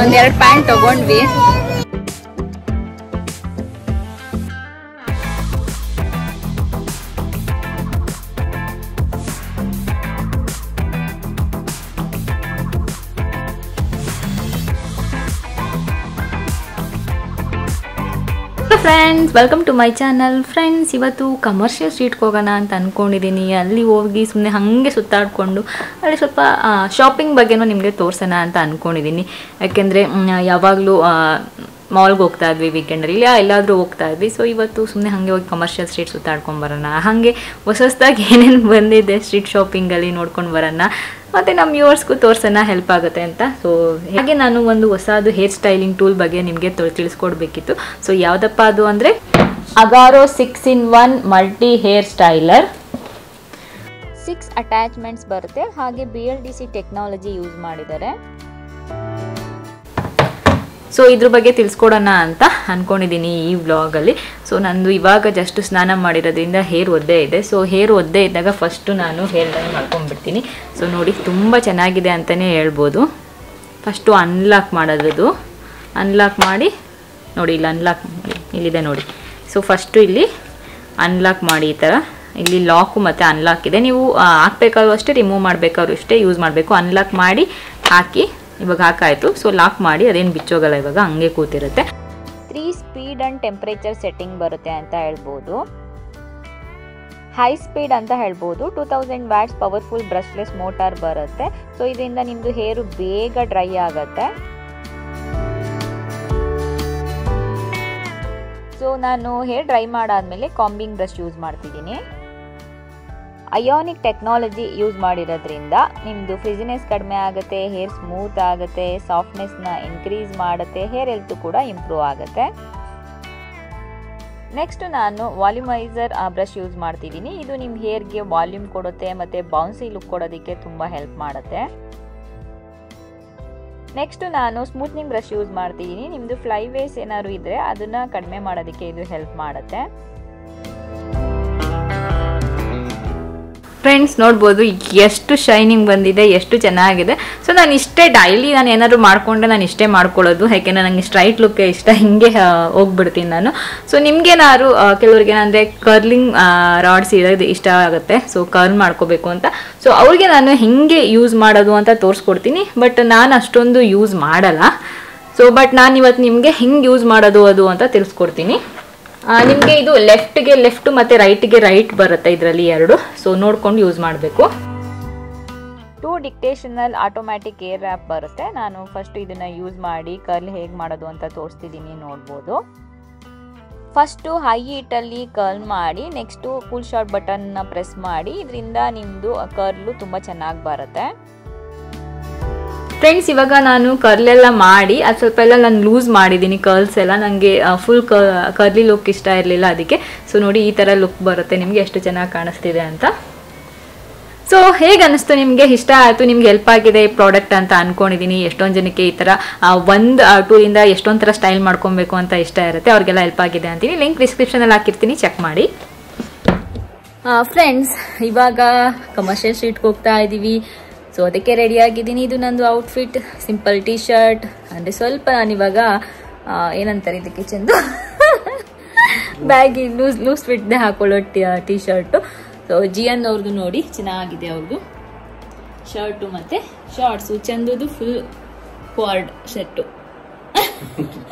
ಒಂದೆರಡು ಪ್ಯಾಂಟ್ ತಗೊಂಡ್ವಿ. Friends, welcome to my channel. Friends, ಇವತ್ತು ಕಮರ್ಷಿಯಲ್ ಸ್ಟ್ರೀಟ್ಗೆ ಹೋಗೋಣ ಅಂತ ಅಂದ್ಕೊಂಡಿದ್ದೀನಿ. ಅಲ್ಲಿ ಹೋಗಿ ಸುಮ್ಮನೆ ಹಾಗೆ ಸುತ್ತಾಡಿಕೊಂಡು ಅಲ್ಲಿ ಸ್ವಲ್ಪ ಶಾಪಿಂಗ್ ಬಗ್ಗೆನೂ ನಿಮಗೆ ತೋರಿಸೋಣ ಅಂತ ಅಂದ್ಕೊಂಡಿದ್ದೀನಿ. ಯಾಕೆಂದರೆ ಯಾವಾಗಲೂ ಮಾಲ್ಗೆ ಹೋಗ್ತಾ ಇದ್ವಿ, ವೀಕೆಂಡಲ್ಲಿ ಎಲ್ಲಾದರೂ ಹೋಗ್ತಾ ಇದ್ವಿ. ಸೊ ಇವತ್ತು ಸುಮ್ಮನೆ ಹಾಗೆ ಹೋಗಿ ಕಮರ್ಷಿಯಲ್ ಸ್ಟ್ರೀಟ್ ಸುತ್ತಾಡ್ಕೊಂಡು ಬರೋಣ, ಹಾಗೆ ಹೊಸದಾಗಿ ಏನೇನು ಬಂದಿದೆ ಸ್ಟ್ರೀಟ್ ಶಾಪಿಂಗಲ್ಲಿ ನೋಡ್ಕೊಂಡು ಬರೋಣ, ಮತ್ತು ನಮ್ಮ ವ್ಯೂವರ್ಸ್ಗೂ ತೋರಿಸೋಣ, ಹೆಲ್ಪ್ ಆಗುತ್ತೆ ಅಂತ. ಸೊ ಹಾಗೆ ನಾನು ಒಂದು ಹೊಸದು ಹೇರ್ ಸ್ಟೈಲಿಂಗ್ ಟೂಲ್ ಬಗ್ಗೆ ನಿಮಗೆ ತಿಳಿಸ್ಕೊಡ್ಬೇಕಿತ್ತು. ಸೊ ಯಾವುದಪ್ಪ ಅದು ಅಂದರೆ Agaro 6-in-1 multi hair styler. 6 attachments ಬರುತ್ತೆ, ಹಾಗೆ BLDC ಟೆಕ್ನಾಲಜಿ ಯೂಸ್ ಮಾಡಿದ್ದಾರೆ. ಸೊ ಇದ್ರ ಬಗ್ಗೆ ತಿಳಿಸ್ಕೊಡೋಣ ಅಂತ ಅಂದ್ಕೊಂಡಿದ್ದೀನಿ ಈ ವ್ಲಾಗಲ್ಲಿ. ಸೊ ನಂದು ಇವಾಗ ಜಸ್ಟ್ ಸ್ನಾನ ಮಾಡಿರೋದ್ರಿಂದ ಹೇರ್ ಒದ್ದೆ ಇದೆ. ಸೊ ಹೇರ್ ಒದ್ದೆ ಇದ್ದಾಗ ಫಸ್ಟು ನಾನು ಹೇರ್ ಡೈ ಮಾಡ್ಕೊಂಡ್ಬಿಡ್ತೀನಿ. ಸೊ ನೋಡಿ, ತುಂಬ ಚೆನ್ನಾಗಿದೆ ಅಂತಲೇ ಹೇಳ್ಬೋದು. ಫಸ್ಟು ಅನ್ಲಾಕ್ ಮಾಡೋದು, ಅನ್ಲಾಕ್ ಮಾಡಿ ನೋಡಿ, ಇಲ್ಲಿ ಅನ್ಲಾಕ್ ಇಲ್ಲಿದೆ ನೋಡಿ. ಸೊ ಫಸ್ಟು ಇಲ್ಲಿ ಅನ್ಲಾಕ್ ಮಾಡಿ, ಈ ಥರ ಇಲ್ಲಿ ಲಾಕು ಮತ್ತು ಅನ್ಲಾಕ್ ಇದೆ. ನೀವು ಹಾಕ್ಬೇಕಾದ್ರೂ ಅಷ್ಟೇ, ರಿಮೂವ್ ಮಾಡಬೇಕಾದ್ರೂ ಅಷ್ಟೇ ಯೂಸ್ ಮಾಡಬೇಕು. ಅನ್ಲಾಕ್ ಮಾಡಿ ಹಾಕಿ, ಇವಾಗ ಹಾಕಾಯಿತು. ಸೊ ಲಾಕ್ ಮಾಡಿ, ಅದೇನು ಬಿಚ್ಚೋಗಲ್ಲ, ಇವಾಗ ಹಂಗೆ ಕೂತಿರುತ್ತೆ. 3 ಸ್ಪೀಡ್ ಆ್ಯಂಡ್ ಟೆಂಪ್ರೇಚರ್ ಸೆಟ್ಟಿಂಗ್ ಬರುತ್ತೆ ಅಂತ ಹೇಳ್ಬೋದು. ಹೈ ಸ್ಪೀಡ್ ಅಂತ ಹೇಳ್ಬೋದು. 2000 ವ್ಯಾಟ್ಸ್ ಪವರ್ಫುಲ್ ಬ್ರಷ್ಲೆಸ್ ಮೋಟಾರ್ ಬರುತ್ತೆ. ಸೊ ಇದರಿಂದ ನಿಮ್ಮದು ಹೇರು ಬೇಗ ಡ್ರೈ ಆಗುತ್ತೆ. ಸೊ ನಾನು ಹೇರ್ ಡ್ರೈ ಮಾಡಾದ್ಮೇಲೆ ಕಾಂಬಿಂಗ್ ಬ್ರಷ್ ಯೂಸ್ ಮಾಡ್ತಿದ್ದೀನಿ. ಅಯಾನಿಕ್ ಟೆಕ್ನಾಲಜಿ ಯೂಸ್ ಮಾಡಿರೋದ್ರಿಂದ ನಿಮ್ಮದು ಫ್ರಿಜಿನೆಸ್ ಕಡಿಮೆ ಆಗುತ್ತೆ, ಹೇರ್ ಸ್ಮೂತ್ ಆಗುತ್ತೆ, ಸಾಫ್ಟ್ನೆಸ್ನ ಇನ್ಕ್ರೀಸ್ ಮಾಡುತ್ತೆ, ಹೇರ್ ಹೆಲ್ತ್ ಕೂಡ ಇಂಪ್ರೂವ್ ಆಗುತ್ತೆ. ನೆಕ್ಸ್ಟ್ ನಾನು ವಾಲ್ಯೂಮೈಸರ್ ಬ್ರಷ್ ಯೂಸ್ ಮಾಡ್ತಿದ್ದೀನಿ. ಇದು ನಿಮ್ಮ ಹೇರ್ಗೆ ವಾಲ್ಯೂಮ್ ಕೊಡುತ್ತೆ ಮತ್ತು ಬೌನ್ಸಿ ಲುಕ್ ಕೊಡೋದಕ್ಕೆ ತುಂಬ ಹೆಲ್ಪ್ ಮಾಡುತ್ತೆ. ನೆಕ್ಸ್ಟ್ ನಾನು ಸ್ಮೂತ್ನಿಂಗ್ ಬ್ರಷ್ ಯೂಸ್ ಮಾಡ್ತಿದ್ದೀನಿ. ನಿಮ್ಮದು ಫ್ಲೈವೇಸ್ ಏನಾದ್ರು ಇದ್ದರೆ ಅದನ್ನು ಕಡಿಮೆ ಮಾಡೋದಕ್ಕೆ ಇದು ಹೆಲ್ಪ್ ಮಾಡುತ್ತೆ. ಫ್ರೆಂಡ್ಸ್, ನೋಡ್ಬೋದು ಎಷ್ಟು ಶೈನಿಂಗ್ ಬಂದಿದೆ, ಎಷ್ಟು ಚೆನ್ನಾಗಿದೆ. ಸೊ ನಾನು ಇಷ್ಟೇ ಡೈಲಿ ನಾನು ಏನಾದ್ರು ಮಾಡಿಕೊಂಡ್ರೆ ನಾನು ಇಷ್ಟೇ ಮಾಡ್ಕೊಳ್ಳೋದು, ಯಾಕೆಂದರೆ ನನಗೆ ಸ್ಟ್ರೈಟ್ ಲುಕ್ ಇಷ್ಟ, ಹಿಂಗೆ ಹೋಗ್ಬಿಡ್ತೀನಿ ನಾನು. ಸೊ ನಿಮ್ಗೇನಾದ್ರು ಕೆಲವ್ರಿಗೆ ಏನಂದರೆ ಕರ್ಲಿಂಗ್ ರಾಡ್ಸ್ ಇರೋದು ಇಷ್ಟ ಆಗುತ್ತೆ, ಸೊ ಕರ್ಲ್ ಮಾಡ್ಕೋಬೇಕು ಅಂತ. ಸೊ ಅವ್ರಿಗೆ ನಾನು ಹಿಂಗೆ ಯೂಸ್ ಮಾಡೋದು ಅಂತ ತೋರಿಸ್ಕೊಡ್ತೀನಿ. ಬಟ್ ನಾನು ಅಷ್ಟೊಂದು ಯೂಸ್ ಮಾಡಲ್ಲ. ಸೊ ಬಟ್ ನಾನು ಇವತ್ತು ನಿಮಗೆ ಹಿಂಗೆ ಯೂಸ್ ಮಾಡೋದು ಅದು ಅಂತ ತಿಳಿಸ್ಕೊಡ್ತೀನಿ. ನಿಮಗೆ ಇದು ಲೆಫ್ಟ್ಗೆ ಲೆಫ್ಟ್ ಮತ್ತು ರೈಟ್ಗೆ ರೈಟ್ ಬರುತ್ತೆ, ಇದರಲ್ಲಿ ಎರಡು. ಸೊ ನೋಡ್ಕೊಂಡು ಯೂಸ್ ಮಾಡಬೇಕು. 2 ಡಿಕ್ಟೇಷನಲ್ ಆಟೋಮ್ಯಾಟಿಕ್ ಏರ್ ರ್ಯಾಪ್ ಬರುತ್ತೆ. ನಾನು ಫಸ್ಟ್ ಇದನ್ನು ಯೂಸ್ ಮಾಡಿ ಕರ್ಲ್ ಹೇಗೆ ಮಾಡೋದು ಅಂತ ತೋರಿಸ್ತಿದ್ದೀನಿ, ನೋಡ್ಬೋದು. ಫಸ್ಟು ಹೈ ಹೀಟಲ್ಲಿ ಕರ್ಲ್ ಮಾಡಿ, ನೆಕ್ಸ್ಟು ಫುಲ್ ಶಾರ್ಟ್ ಬಟನ್ನ ಪ್ರೆಸ್ ಮಾಡಿ, ಇದರಿಂದ ನಿಮ್ಮದು ಕರ್ಲು ತುಂಬ ಚೆನ್ನಾಗಿ ಬರುತ್ತೆ. ಫ್ರೆಂಡ್ಸ್, ಇವಾಗ ನಾನು ಕರ್ಲೆಲ್ಲ ಮಾಡಿ ಅದು ಸ್ವಲ್ಪ ಎಲ್ಲ ನಾನು ಲೂಸ್ ಮಾಡಿದ್ದೀನಿ. ಕರ್ಲ್ಸ್ ಎಲ್ಲ ನನಗೆ ಫುಲ್ ಕರ್ಲಿ ಲುಕ್ ಇಷ್ಟ ಇರಲಿಲ್ಲ, ಅದಕ್ಕೆ. ಸೊ ನೋಡಿ, ಈ ಥರ ಲುಕ್ ಬರುತ್ತೆ. ನಿಮಗೆ ಎಷ್ಟು ಚೆನ್ನಾಗಿ ಕಾಣಿಸ್ತಿದೆ ಅಂತ. ಸೊ ಹೇಗೆ ಅನ್ನಿಸ್ತು ನಿಮಗೆ? ಇಷ್ಟ ಆಯಿತು, ನಿಮ್ಗೆ ಹೆಲ್ಪ್ ಆಗಿದೆ ಈ ಪ್ರಾಡಕ್ಟ್ ಅಂತ ಅಂದ್ಕೊಂಡಿದ್ದೀನಿ. ಎಷ್ಟೊಂದು ಜನಕ್ಕೆ ಈ ಥರ ಒಂದು ಟೂಲಿಂದ ಎಷ್ಟೊಂದು ಥರ ಸ್ಟೈಲ್ ಮಾಡ್ಕೊಬೇಕು ಅಂತ ಇಷ್ಟ ಇರುತ್ತೆ, ಅವ್ರಿಗೆಲ್ಲ ಹೆಲ್ಪ್ ಆಗಿದೆ ಅಂತೀನಿ. ಲಿಂಕ್ ಡಿಸ್ಕ್ರಿಪ್ಷನಲ್ಲಿ ಹಾಕಿರ್ತೀನಿ, ಚೆಕ್ ಮಾಡಿ. ಫ್ರೆಂಡ್ಸ್, ಇವಾಗ ಕಮರ್ಷಿಯಲ್ ಸ್ಟ್ರೀಟ್ಗೆ ಹೋಗ್ತಾ ಇದ್ದೀವಿ. ಸೊ ಅದಕ್ಕೆ ರೆಡಿ ಆಗಿದ್ದೀನಿ. ಇದು ನಂದು ಔಟ್ಫಿಟ್, ಸಿಂಪಲ್ ಟೀ ಶರ್ಟ್, ಅಂದರೆ ಸ್ವಲ್ಪ ನಾನಿವಾಗ ಏನಂತಾರೆ ಇದಕ್ಕೆ ಚೆಂದ ಬ್ಯಾಗಿ ಲೂಸ್ ಫಿಟ್ದೆ ಹಾಕೊಳ್ಳೋ ಟೀ ಶರ್ಟು. ಸೊ ಜಿಯನ್ ಅವ್ರದ್ದು ನೋಡಿ, ಚೆನ್ನಾಗಿದೆ ಅವ್ರದ್ದು ಶರ್ಟು ಮತ್ತು ಶಾರ್ಟ್ಸು, ಚೆಂದದು ಫುಲ್ ಕ್ವಾರ್ಡ್ ಶರ್ಟು.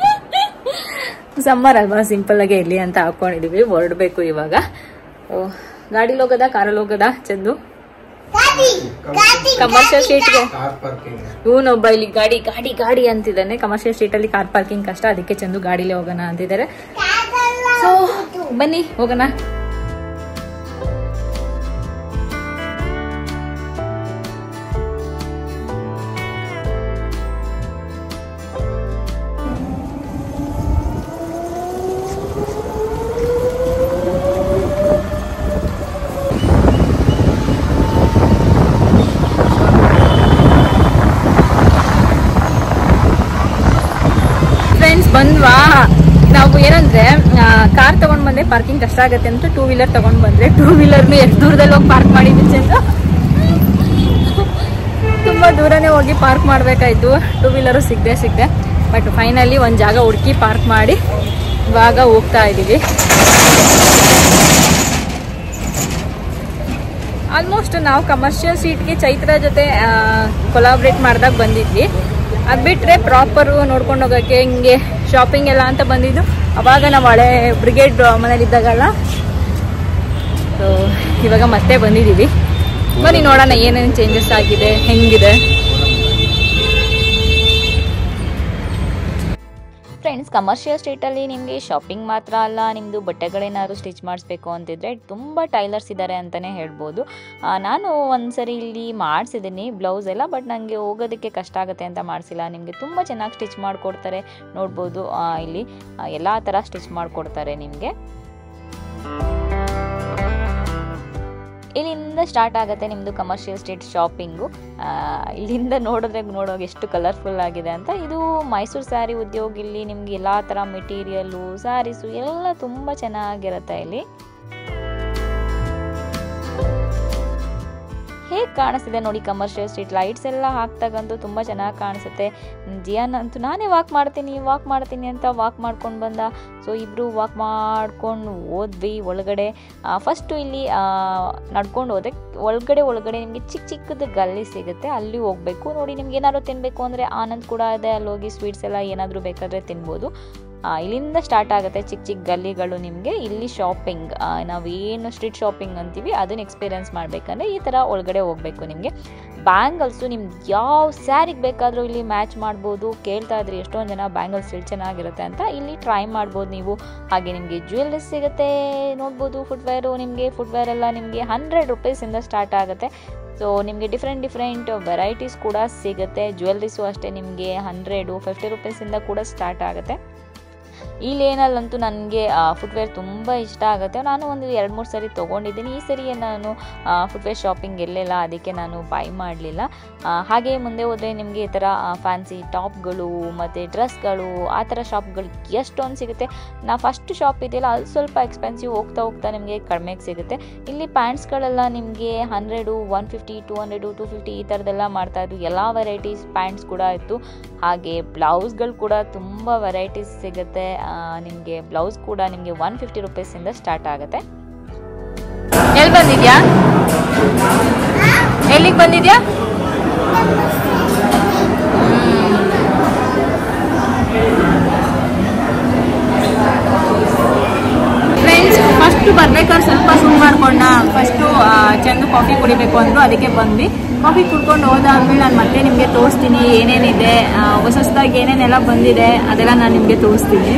ಸಮ್ಮರ್ ಅಲ್ವಾ, ಸಿಂಪಲ್ಲಾಗೆ ಇರಲಿ ಅಂತ ಹಾಕ್ಕೊಂಡಿದ್ದೀವಿ. ಹೊರಡಬೇಕು ಇವಾಗ. ಗಾಡಿಲಿ ಹೋಗೋದಾ ಕಾರಲ್ಲಿ ಹೋಗೋದಾ ಚೆಂದು? ಕಮರ್ಷಿಯಲ್ ಸ್ಟ್ರೀಟ್ಗೆ ಇವನೊಬ್ಬ ಇಲ್ಲಿ ಗಾಡಿ ಗಾಡಿ ಗಾಡಿ ಅಂತಿದ್ದಾನೆ. ಕಮರ್ಷಿಯಲ್ ಸ್ಟ್ರೀಟ್ ಅಲ್ಲಿ ಕಾರ್ ಪಾರ್ಕಿಂಗ್ ಕಷ್ಟ, ಅದಕ್ಕೆ ಚಂದು ಗಾಡಿಲೇ ಹೋಗೋಣ ಅಂತಿದ್ದಾರೆ. ಸೊ ಬನ್ನಿ ಹೋಗೋಣ. ಬಂದ್ವಾ, ನಾವು ಏನಂದ್ರೆ ಕಾರ್ ತಗೊಂಡ್ ಬಂದ್ರೆ ಪಾರ್ಕಿಂಗ್ ಕಷ್ಟ ಆಗತ್ತೆ ಅಂತ 2 ವೀಲರ್ ತಗೊಂಡ್ ಬಂದ್ರೆ 2 ವೀಲರ್ನು ಎಷ್ಟು ದೂರದಲ್ಲಿ ಹೋಗಿ ಪಾರ್ಕ್ ಮಾಡಿದ್ವಿ ಚೆಂದ. ತುಂಬಾ ದೂರನೇ ಹೋಗಿ ಪಾರ್ಕ್ ಮಾಡಬೇಕಾಯ್ತು, 2 ವೀಲರು ಸಿಗದೆ ಬಟ್ ಫೈನಲಿ ಒಂದು ಜಾಗ ಹುಡುಕಿ ಪಾರ್ಕ್ ಮಾಡಿ ಇವಾಗ ಹೋಗ್ತಾ ಇದ್ದೀವಿ. ಆಲ್ಮೋಸ್ಟ್ ನಾವು ಕಮರ್ಷಿಯಲ್ ಸೀಟ್ಗೆ ಚೈತ್ರ ಜೊತೆ ಕೊಲಾಬ್ರೇಟ್ ಮಾಡಿದಾಗ ಬಂದಿದ್ವಿ. ಅದು ಬಿಟ್ಟರೆ ಪ್ರಾಪರು ನೋಡ್ಕೊಂಡು ಹೋಗೋಕ್ಕೆ ಹಿಂಗೆ ಶಾಪಿಂಗ್ ಎಲ್ಲ ಅಂತ ಬಂದಿದ್ದು ಅವಾಗ ನಾವು ಹಳೆ ಬ್ರಿಗೇಡ್ ಮನೇಲಿದ್ದಾಗಲ್ಲ. ಸೊ ಇವಾಗ ಮತ್ತೆ ಬಂದಿದ್ದೀವಿ. ಬನ್ನಿ ನೋಡೋಣ ಏನೇನು ಚೇಂಜಸ್ ಆಗಿದೆ, ಹೆಂಗಿದೆ. ಫ್ರೆಂಡ್ಸ್, ಕಮರ್ಷಿಯಲ್ ಸ್ಟ್ರೀಟಲ್ಲಿ ನಿಮಗೆ ಶಾಪಿಂಗ್ ಮಾತ್ರ ಅಲ್ಲ, ನಿಮ್ಮದು ಬಟ್ಟೆಗಳೇನಾದ್ರು ಸ್ಟಿಚ್ ಮಾಡಿಸ್ಬೇಕು ಅಂತಿದ್ರೆ ತುಂಬ ಟೈಲರ್ಸ್ ಇದ್ದಾರೆ ಅಂತಲೇ ಹೇಳ್ಬೋದು. ನಾನು ಒಂದ್ಸರಿ ಇಲ್ಲಿ ಮಾಡಿಸಿದ್ದೀನಿ ಬ್ಲೌಸ್ ಎಲ್ಲ, ಬಟ್ ನನಗೆ ಹೋಗೋದಕ್ಕೆ ಕಷ್ಟ ಆಗುತ್ತೆ ಅಂತ ಮಾಡಿಸಿಲ್ಲ. ನಿಮಗೆ ತುಂಬ ಚೆನ್ನಾಗಿ ಸ್ಟಿಚ್ ಮಾಡಿಕೊಡ್ತಾರೆ, ನೋಡ್ಬೋದು. ಇಲ್ಲಿ ಎಲ್ಲ ಥರ ಸ್ಟಿಚ್ ಮಾಡಿಕೊಡ್ತಾರೆ ನಿಮಗೆ. ಇಲ್ಲಿಂದ ಸ್ಟಾರ್ಟ್ ಆಗುತ್ತೆ ನಿಮ್ಮದು ಕಮರ್ಷಿಯಲ್ ಸ್ಟ್ರೀಟ್ ಶಾಪಿಂಗು. ಇಲ್ಲಿಂದ ನೋಡೋಕೆ ಎಷ್ಟು ಕಲರ್ಫುಲ್ ಆಗಿದೆ ಅಂತ. ಇದು ಮೈಸೂರು ಸ್ಯಾರಿ ಉದ್ಯೋಗ. ಇಲ್ಲಿ ನಿಮಗೆ ಎಲ್ಲ ಥರ ಮೆಟೀರಿಯಲ್ಲು, ಸ್ಯಾರೀಸು ಎಲ್ಲ ತುಂಬ ಚೆನ್ನಾಗಿರುತ್ತೆ. ಇಲ್ಲಿ ಹೇಗೆ ಕಾಣಿಸ್ತಿದೆ ನೋಡಿ ಕಮರ್ಷಿಯಲ್ ಸ್ಟ್ರೀಟ್. ಲೈಟ್ಸ್ ಎಲ್ಲ ಹಾಕ್ದಾಗಂತೂ ತುಂಬ ಚೆನ್ನಾಗಿ ಕಾಣಿಸುತ್ತೆ. ಜಿಯಾನ್ ಅಂತೂ ನಾನೇ ವಾಕ್ ಮಾಡ್ತೀನಿ ಅಂತ ವಾಕ್ ಮಾಡ್ಕೊಂಡು ಬಂದ. ಸೊ ಇಬ್ಬರು ವಾಕ್ ಮಾಡ್ಕೊಂಡು ಹೋದ್ವಿ ಒಳಗಡೆ. ಫಸ್ಟು ಇಲ್ಲಿ ನಡ್ಕೊಂಡು ಹೋದೆ. ಒಳಗಡೆ ನಿಮಗೆ ಚಿಕ್ಕದು ಗಲ್ಲಿ ಸಿಗುತ್ತೆ, ಅಲ್ಲಿ ಹೋಗಬೇಕು. ನೋಡಿ, ನಿಮ್ಗೆ ಏನಾದ್ರು ತಿನ್ನಬೇಕು ಅಂದರೆ ಆನಂದ್ ಕೂಡ ಇದೆ, ಅಲ್ಲಿ ಹೋಗಿ ಸ್ವೀಟ್ಸ್ ಎಲ್ಲ ಏನಾದರೂ ಬೇಕಾದರೆ ತಿನ್ಬೋದು. ಇಲ್ಲಿಂದ ಸ್ಟಾರ್ಟ್ ಆಗುತ್ತೆ ಚಿಕ್ಕ ಗಲ್ಲಿಗಳು. ನಿಮಗೆ ಇಲ್ಲಿ ಶಾಪಿಂಗ್, ನಾವೇನು ಸ್ಟ್ರೀಟ್ ಶಾಪಿಂಗ್ ಅಂತೀವಿ ಅದನ್ನು ಎಕ್ಸ್ಪೀರಿಯನ್ಸ್ ಮಾಡಬೇಕಂದ್ರೆ ಈ ಥರ ಒಳಗಡೆ ಹೋಗಬೇಕು. ನಿಮಗೆ ಬ್ಯಾಂಗಲ್ಸು ನಿಮ್ಗೆ ಯಾವ ಸ್ಯಾರಿಗೆ ಬೇಕಾದರೂ ಇಲ್ಲಿ ಮ್ಯಾಚ್ ಮಾಡ್ಬೋದು. ಕೇಳ್ತಾ ಇದ್ರಿ ಎಷ್ಟೊಂದು ಜನ ಬ್ಯಾಂಗಲ್ಸ್ ಎಷ್ಟು ಚೆನ್ನಾಗಿರುತ್ತೆ ಅಂತ, ಇಲ್ಲಿ ಟ್ರೈ ಮಾಡ್ಬೋದು ನೀವು. ಹಾಗೆ ನಿಮಗೆ ಜ್ಯುವೆಲ್ಲರೀಸ್ ಸಿಗುತ್ತೆ, ನೋಡ್ಬೋದು. ಫುಟ್ವೇರ್ ಎಲ್ಲ ನಿಮಗೆ 100 ರೂಪೀಸಿಂದ ಸ್ಟಾರ್ಟ್ ಆಗುತ್ತೆ. ಸೊ ನಿಮಗೆ ಡಿಫ್ರೆಂಟ್ ವೆರೈಟೀಸ್ ಕೂಡ ಸಿಗುತ್ತೆ. ಜ್ಯುವೆಲ್ಲರೀಸು ಅಷ್ಟೇ, ನಿಮಗೆ 150 ರೂಪೀಸಿಂದ ಕೂಡ ಸ್ಟಾರ್ಟ್ ಆಗುತ್ತೆ. ಈ ಲೇನಲ್ಲಂತೂ ನನಗೆ ಫುಟ್ವೇರ್ ತುಂಬ ಇಷ್ಟ ಆಗುತ್ತೆ. ನಾನು ಒಂದು 2-3 ಸರಿ ತೊಗೊಂಡಿದ್ದೀನಿ. ಈ ಸರಿ ನಾನು ಫುಟ್ವೇರ್ ಶಾಪಿಂಗ್ ಎಲ್ಲೆಲ್ಲ, ಅದಕ್ಕೆ ನಾನು ಬೈ ಮಾಡಲಿಲ್ಲ. ಹಾಗೆ ಮುಂದೆ ಹೋದರೆ ನಿಮಗೆ ಈ ಥರ ಫ್ಯಾನ್ಸಿ ಟಾಪ್ಗಳು ಮತ್ತು ಡ್ರೆಸ್ಗಳು, ಆ ಥರ ಶಾಪ್ಗಳು ಎಷ್ಟೊಂದು ಸಿಗುತ್ತೆ. ಫಸ್ಟ್ ಶಾಪ್ ಇದೆಯಲ್ಲ, ಅಲ್ಲಿ ಸ್ವಲ್ಪ ಎಕ್ಸ್ಪೆನ್ಸಿವ್, ಹೋಗ್ತಾ ನಿಮಗೆ ಕಡಿಮೆಗೆ ಸಿಗುತ್ತೆ. ಇಲ್ಲಿ ಪ್ಯಾಂಟ್ಸ್ಗಳೆಲ್ಲ ನಿಮಗೆ 100, 150, 200, 250 ಈ ಥರದ್ದೆಲ್ಲ ಮಾಡ್ತಾಯಿದ್ರು. ಎಲ್ಲ ವೆರೈಟೀಸ್ ಪ್ಯಾಂಟ್ಸ್ ಕೂಡ ಇತ್ತು. ಹಾಗೆ ಬ್ಲೌಸ್ಗಳು ಕೂಡ ತುಂಬ ವೆರೈಟೀಸ್ ಸಿಗುತ್ತೆ. ನಿಮಗೆ ಬ್ಲೌಸ್ ಕೂಡ ನಿಮಗೆ 150 ರೂಪೀಸಿಂದ ಸ್ಟಾರ್ಟ್ ಆಗುತ್ತೆ. ಎಲ್ಲಿ ಬಂದಿದ್ಯಾ? ಎಲ್ಲಿಗೆ ಬಂದಿದ್ಯಾ? ಫ್ರೆಂಡ್ಸ್, ಫಸ್ಟು ಬರ್ಬೇಕಾದ್ರೆ ಸ್ವಲ್ಪ ಸುಮ್ಮನೆ ಮಾಡ್ಕೊಂಡ. ಫಸ್ಟು ಚೆಂದ ಕಾಫಿ ಕುಡಿಬೇಕು ಅಂದರು, ಅದಕ್ಕೆ ಬಂದ್ವಿ. ಕಾಫಿ ಕುಡ್ಕೊಂಡು ಹೋದಾದ್ಮೇಲೆ ನಾನು ಮತ್ತೆ ನಿಮಗೆ ತೋರಿಸ್ತೀನಿ ಏನೇನಿದೆ, ಹೊಸದಾಗಿ ಏನೇನೆಲ್ಲ ಬಂದಿದೆ ಅದೆಲ್ಲ ನಾನು ನಿಮಗೆ ತೋರಿಸ್ತೀನಿ.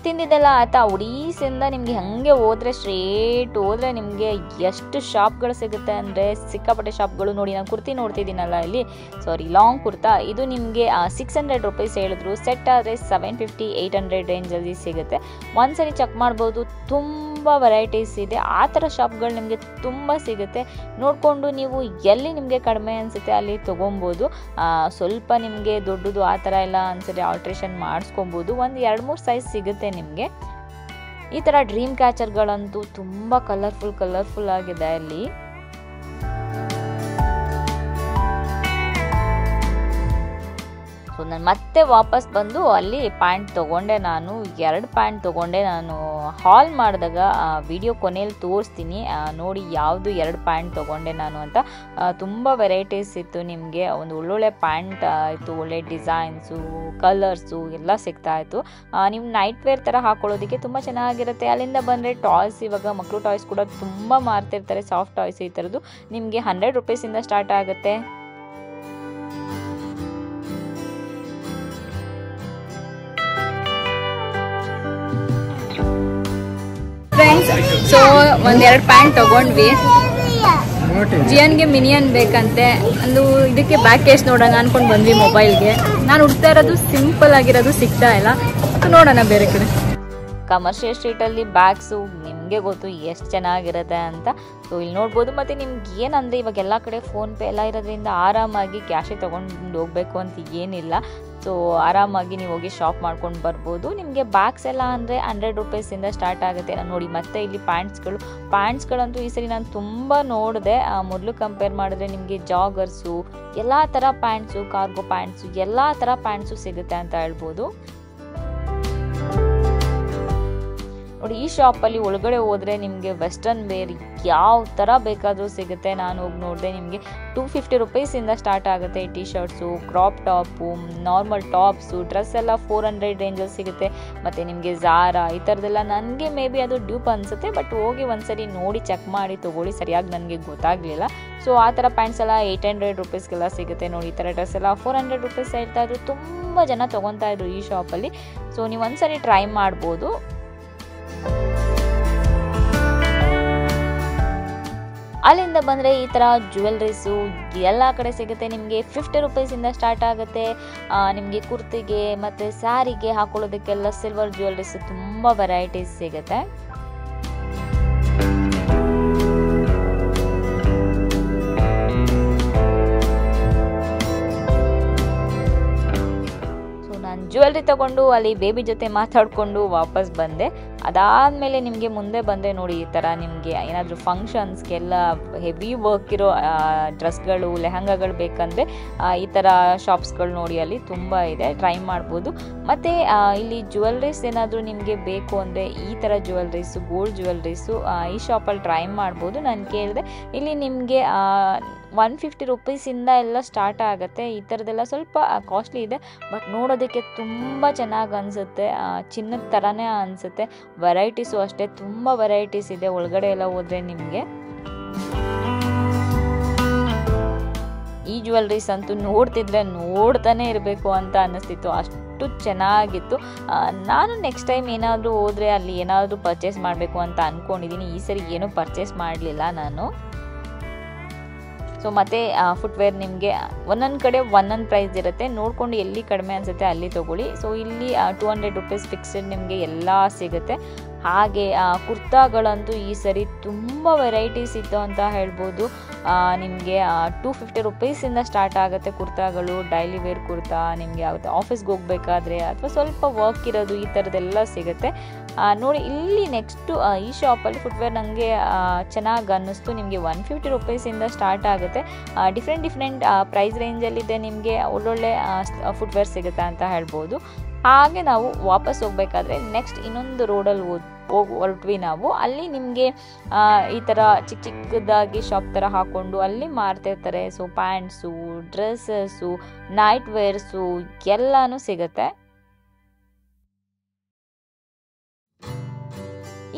ತಿಂದಿದ್ದೆಲ್ಲ ಆಯ್ತಾ. ಉಡೀಸಿಂದ ನಿಮಗೆ ಹಾಗೆ ಹೋದರೆ ಸ್ಟ್ರೇಟ್ ಹೋದರೆ ನಿಮಗೆ ಎಷ್ಟು ಶಾಪ್ಗಳು ಸಿಗುತ್ತೆ ಅಂದರೆ ಸಿಕ್ಕಾಪಟ್ಟೆ ಶಾಪ್ಗಳು. ನೋಡಿ, ನಾನು ಕುರ್ತಿ ನೋಡ್ತಿದ್ದೀನಲ್ಲ ಇಲ್ಲಿ, ಲಾಂಗ್ ಕುರ್ತಾ, ಇದು ನಿಮಗೆ 600 ರೂಪೀಸ್ ಹೇಳಿದ್ರು. ಸೆಟ್ ಆದರೆ 750, 800 ರೇಂಜಲ್ಲಿ ಸಿಗುತ್ತೆ. ಒಂದ್ಸರಿ ಚೆಕ್ ಮಾಡ್ಬೋದು, ತುಂಬ ವೆರೈಟೀಸ್ ಇದೆ. ಆ ಥರ ಶಾಪ್ಗಳು ನಿಮಗೆ ತುಂಬ ಸಿಗುತ್ತೆ. ನೋಡಿಕೊಂಡು ನೀವು ಎಲ್ಲಿ ನಿಮಗೆ ಕಡಿಮೆ ಅನಿಸುತ್ತೆ ಅಲ್ಲಿ ತೊಗೊಬೋದು. ಸ್ವಲ್ಪ ನಿಮಗೆ ದೊಡ್ಡದು ಆ ಥರ ಎಲ್ಲ ಅನ್ಸರಿ ಆಲ್ಟ್ರೇಷನ್ ಮಾಡಿಸ್ಕೊಬೋದು. ಒಂದು 2-3 ಸೈಜ್ ಸಿಗುತ್ತೆ ನಿಮಗೆ. ಈ ಥರ ಡ್ರೀಮ್ ಕ್ಯಾಚರ್ಗಳಂತೂ ತುಂಬ ಕಲರ್ಫುಲ್ ಆಗಿದೆ ಅಲ್ಲಿ. ಸೊ ನಾನು ಮತ್ತೆ ವಾಪಸ್ ಬಂದು ಅಲ್ಲಿ ಪ್ಯಾಂಟ್ ತೊಗೊಂಡೆ. ನಾನು 2 ಪ್ಯಾಂಟ್ ತೊಗೊಂಡೆ. ನಾನು ಹಾಲ್ ಮಾಡಿದಾಗ ವಿಡಿಯೋ ಕೊನೆಯಲ್ಲಿ ತೋರಿಸ್ತೀನಿ ನೋಡಿ ಯಾವುದು 2 ಪ್ಯಾಂಟ್ ತೊಗೊಂಡೆ ನಾನು ಅಂತ. ತುಂಬ ವೆರೈಟೀಸ್ ಇತ್ತು. ನಿಮಗೆ ಒಂದು ಒಳ್ಳೊಳ್ಳೆ ಪ್ಯಾಂಟ್ ಇತ್ತು, ಒಳ್ಳೆ ಡಿಸೈನ್ಸು, ಕಲರ್ಸು ಎಲ್ಲ ಸಿಗ್ತಾಯಿತ್ತು. ನೀವು ನೈಟ್ ವೇರ್ ಥರ ಹಾಕೊಳ್ಳೋದಕ್ಕೆ ತುಂಬ ಚೆನ್ನಾಗಿರುತ್ತೆ. ಅಲ್ಲಿಂದ ಬಂದರೆ ಟಾಯ್ಸ್, ಇವಾಗ ಮಕ್ಕಳು ಟಾಯ್ಸ್ ಕೂಡ ತುಂಬ ಮಾರ್ತಿರ್ತಾರೆ, ಸಾಫ್ಟ್ ಟಾಯ್ಸ್ ಈ ಥರದ್ದು. ನಿಮಗೆ 100 ರೂಪೀಸಿಂದ ಸ್ಟಾರ್ಟ್ ಆಗುತ್ತೆ. ಫ್ರೆಂಡ್ಸ್, ಸೊ 1-2 ಪ್ಯಾಂಟ್ ತಗೊಂಡ್ವಿ. ಜಿಯನ್ಗೆ ಮಿನಿಯನ್ ಬೇಕಂತೆ. ಒಂದು ಇದಕ್ಕೆ ಬ್ಯಾಕ್ ಕೇಸ್ ನೋಡೋಣ ಅನ್ಕೊಂಡು ಬಂದ್ವಿ ಮೊಬೈಲ್ಗೆ. ನಾನು ಹುಡ್ತಾ ಇರೋದು ಸಿಂಪಲ್ ಆಗಿರೋದು ಸಿಗ್ತಾ ಇಲ್ಲ, ನೋಡೋಣ ಬೇರೆ ಕಡೆ. ಕಮರ್ಷಿಯಲ್ ಸ್ಟ್ರೀಟಲ್ಲಿ ಬ್ಯಾಗ್ಸು ನಿಮಗೆ ಗೊತ್ತು ಎಷ್ಟು ಚೆನ್ನಾಗಿರುತ್ತೆ ಅಂತ. ಸೊ ಇಲ್ಲಿ ನೋಡ್ಬೋದು. ಮತ್ತು ನಿಮ್ಗೆ ಏನಂದರೆ ಇವಾಗ ಎಲ್ಲ ಕಡೆ ಫೋನ್ಪೇ ಎಲ್ಲ ಇರೋದ್ರಿಂದ ಆರಾಮಾಗಿ ಕ್ಯಾಶೇ ತೊಗೊಂಡು ಹೋಗಬೇಕು ಅಂತ ಏನಿಲ್ಲ. ಸೊ ಆರಾಮಾಗಿ ನೀವು ಹೋಗಿ ಶಾಪ್ ಮಾಡ್ಕೊಂಡು ಬರ್ಬೋದು. ನಿಮಗೆ ಬ್ಯಾಗ್ಸ್ ಎಲ್ಲ ಅಂದರೆ 100 ರೂಪೀಸಿಂದ ಸ್ಟಾರ್ಟ್ ಆಗುತ್ತೆ. ನಾನು ನೋಡಿ, ಮತ್ತು ಇಲ್ಲಿ ಪ್ಯಾಂಟ್ಸ್ಗಳಂತೂ ಈ ಸರಿ ನಾನು ತುಂಬ ನೋಡಿದೆ. ಮೊದಲು ಕಂಪೇರ್ ಮಾಡಿದ್ರೆ ನಿಮಗೆ ಜಾಗರ್ಸು, ಎಲ್ಲ ಥರ ಪ್ಯಾಂಟ್ಸು, ಕಾರ್ಗೋ ಪ್ಯಾಂಟ್ಸು, ಎಲ್ಲ ಥರ ಪ್ಯಾಂಟ್ಸು ಸಿಗುತ್ತೆ ಅಂತ ಹೇಳ್ಬೋದು. ನೋಡಿ, ಈ ಶಾಪಲ್ಲಿ ಒಳಗಡೆ ಹೋದರೆ ನಿಮಗೆ ವೆಸ್ಟರ್ನ್ ವೇರ್ ಯಾವ ಥರ ಬೇಕಾದರೂ ಸಿಗುತ್ತೆ. ನಾನು ಹೋಗಿ ನೋಡಿದೆ, ನಿಮಗೆ 250 ರೂಪೀಸಿಂದ ಸ್ಟಾರ್ಟ್ ಆಗುತ್ತೆ. T shirts, crop top, normal tops, dress ಎಲ್ಲ 400 ರೇಂಜಲ್ಲಿ ಸಿಗುತ್ತೆ. ಮತ್ತು ನಿಮಗೆ ಝಾರಾ ಈ ಥರದ್ದೆಲ್ಲ, ನನಗೆ ಮೇ ಬಿ ಅದು ಡ್ಯೂಪ್ ಅನಿಸುತ್ತೆ, ಬಟ್ ಹೋಗಿ ಒಂದ್ಸರಿ ನೋಡಿ ಚೆಕ್ ಮಾಡಿ ತೊಗೊಳ್ಳಿ, ಸರಿಯಾಗಿ ನನಗೆ ಗೊತ್ತಾಗಲಿಲ್ಲ. ಸೊ ಆ ಥರ ಪ್ಯಾಂಟ್ಸ್ ಎಲ್ಲ 800 ರೂಪೀಸ್ಗೆಲ್ಲ ಸಿಗುತ್ತೆ. ನೋಡಿ, ಈ ಥರ ಡ್ರೆಸ್ ಎಲ್ಲ 400 ರೂಪೀಸ್ ಹೇಳ್ತಾಯಿದ್ರು. ತುಂಬ ಜನ ತೊಗೊತಾ ಇದ್ರು ಈ ಶಾಪಲ್ಲಿ. ಸೊ ನೀವು ಒಂದ್ಸರಿ ಟ್ರೈ ಮಾಡ್ಬೋದು. ಅಲ್ಲಿಂದ ಬಂದರೆ ಈ ಥರ ಜ್ಯುವೆಲ್ರೀಸು ಎಲ್ಲ ಕಡೆ ಸಿಗುತ್ತೆ. ನಿಮಗೆ 50 ರೂಪೀಸಿಂದ ಸ್ಟಾರ್ಟ್ ಆಗುತ್ತೆ. ನಿಮಗೆ ಕುರ್ತಿಗೆ ಮತ್ತು ಸ್ಯಾರಿಗೆ ಹಾಕೊಳ್ಳೋದಕ್ಕೆಲ್ಲ ಸಿಲ್ವರ್ ಜ್ಯುವೆಲ್ರೀಸು ತುಂಬ ವೆರೈಟೀಸ್ ಸಿಗುತ್ತೆ. ಜ್ಯುವೆಲ್ರಿ ತಗೊಂಡು ಅಲ್ಲಿ ಬೇಬಿ ಜೊತೆ ಮಾತಾಡಿಕೊಂಡು ವಾಪಸ್ ಬಂದೆ. ಅದಾದಮೇಲೆ ನಿಮಗೆ ಮುಂದೆ ಬಂದರೆ ನೋಡಿ, ಈ ಥರ ನಿಮಗೆ ಏನಾದರೂ ಫಂಕ್ಷನ್ಸ್ಗೆಲ್ಲ ಹೆವಿ ವರ್ಕ್ ಇರೋ ಡ್ರೆಸ್ಗಳು, ಲೆಹಂಗಾಗಳು ಬೇಕಂದರೆ ಈ ಥರ ಶಾಪ್ಸ್ಗಳು ನೋಡಿ, ಅಲ್ಲಿ ತುಂಬ ಇದೆ, ಟ್ರೈ ಮಾಡ್ಬೋದು. ಮತ್ತು ಇಲ್ಲಿ ಜ್ಯುವೆಲ್ರೀಸ್ ಏನಾದರೂ ನಿಮಗೆ ಬೇಕು ಅಂದರೆ ಈ ಥರ ಜ್ಯುವೆಲ್ರೀಸು, ಗೋಲ್ಡ್ ಜ್ಯುವೆಲ್ರೀಸು ಈ ಶಾಪಲ್ಲಿ ಟ್ರೈ ಮಾಡ್ಬೋದು. ನಾನು ಕೇಳಿದೆ, ಇಲ್ಲಿ ನಿಮಗೆ 150 ರೂಪೀಸಿಂದ ಎಲ್ಲ ಸ್ಟಾರ್ಟ್ ಆಗುತ್ತೆ. ಈ ಥರದ್ದೆಲ್ಲ ಸ್ವಲ್ಪ ಕಾಸ್ಟ್ಲಿ ಇದೆ, ಬಟ್ ನೋಡೋದಕ್ಕೆ ತುಂಬ ಚೆನ್ನಾಗಿ ಅನಿಸುತ್ತೆ. ಚಿನ್ನದ ಥರನೇ ಅನಿಸುತ್ತೆ. ವೆರೈಟೀಸು ಅಷ್ಟೇ, ತುಂಬ ವೆರೈಟೀಸ್ ಇದೆ ಒಳಗಡೆ ಎಲ್ಲ ಹೋದರೆ ನಿಮಗೆ. ಈ ಜ್ಯುವೆಲ್ರೀಸ್ ಅಂತೂ ನೋಡ್ತಿದ್ರೆ ನೋಡ್ತಾನೆ ಇರಬೇಕು ಅಂತ ಅನ್ನಿಸ್ತಿತ್ತು, ಅಷ್ಟು ಚೆನ್ನಾಗಿತ್ತು. ನಾನು ನೆಕ್ಸ್ಟ್ ಟೈಮ್ ಏನಾದರೂ ಹೋದರೆ ಅಲ್ಲಿ ಏನಾದರೂ ಪರ್ಚೇಸ್ ಮಾಡಬೇಕು ಅಂತ ಅಂದ್ಕೊಂಡಿದ್ದೀನಿ. ಈ ಸರಿ ಏನೂ ಪರ್ಚೇಸ್ ಮಾಡಲಿಲ್ಲ ನಾನು. ಸೊ ಮತ್ತು ಫುಟ್ವೇರ್ ನಿಮಗೆ ಒಂದೊಂದು ಕಡೆ ಒಂದೊಂದು ಪ್ರೈಸ್ ಇರುತ್ತೆ, ನೋಡಿಕೊಂಡು ಎಲ್ಲಿ ಕಡಿಮೆ ಅನಿಸುತ್ತೆ ಅಲ್ಲಿ ತೊಗೊಳ್ಳಿ. ಸೊ ಇಲ್ಲಿ 200 ರೂಪೀಸ್ ಫಿಕ್ಸ್ಡ್ ನಿಮಗೆ ಎಲ್ಲ ಸಿಗುತ್ತೆ. ಹಾಗೆ ಕುರ್ತಾಗಳಂತೂ ಈ ಸರಿ ತುಂಬ ವೆರೈಟೀಸ್ ಇತ್ತು ಅಂತ ಹೇಳ್ಬೋದು. ನಿಮಗೆ 250 ರೂಪೀಸಿಂದ ಸ್ಟಾರ್ಟ್ ಆಗುತ್ತೆ ಕುರ್ತಾಗಳು. ಡೈಲಿ ವೇರ್ ಕುರ್ತಾ, ನಿಮಗೆ ಯಾವುದು ಆಫೀಸ್ಗೆ ಹೋಗಬೇಕಾದ್ರೆ ಅಥವಾ ಸ್ವಲ್ಪ ವರ್ಕ್ ಇರೋದು, ಈ ಥರದ್ದೆಲ್ಲ ಸಿಗುತ್ತೆ. ನೋಡಿ, ಇಲ್ಲಿ ನೆಕ್ಸ್ಟು ಈ ಶಾಪಲ್ಲಿ ಫುಟ್ವೇರ್ ನನಗೆ ಚೆನ್ನಾಗಿ ಅನ್ನಿಸ್ತು. ನಿಮಗೆ 150 ರೂಪೀಸಿಂದ ಸ್ಟಾರ್ಟ್ ಆಗುತ್ತೆ. ಡಿಫ್ರೆಂಟ್ ಪ್ರೈಸ್ ರೇಂಜಲ್ಲಿದೆ. ನಿಮಗೆ ಒಳ್ಳೊಳ್ಳೆ ಫುಟ್ವೇರ್ ಸಿಗುತ್ತೆ ಅಂತ ಹೇಳ್ಬೋದು. ಹಾಗೆ ನಾವು ವಾಪಸ್ ಹೋಗಬೇಕಾದ್ರೆ ನೆಕ್ಸ್ಟ್ ಇನ್ನೊಂದು ರೋಡಲ್ಲಿ ಹೊರಟ್ವಿ ನಾವು. ಅಲ್ಲಿ ನಿಮಗೆ ಈ ಥರ ಚಿಕ್ಕದಾಗಿ ಶಾಪ್ ಥರ ಹಾಕ್ಕೊಂಡು ಅಲ್ಲಿ ಮಾರ್ತಿರ್ತಾರೆ. So pants, dresses, night wears ಎಲ್ಲನೂ ಸಿಗುತ್ತೆ.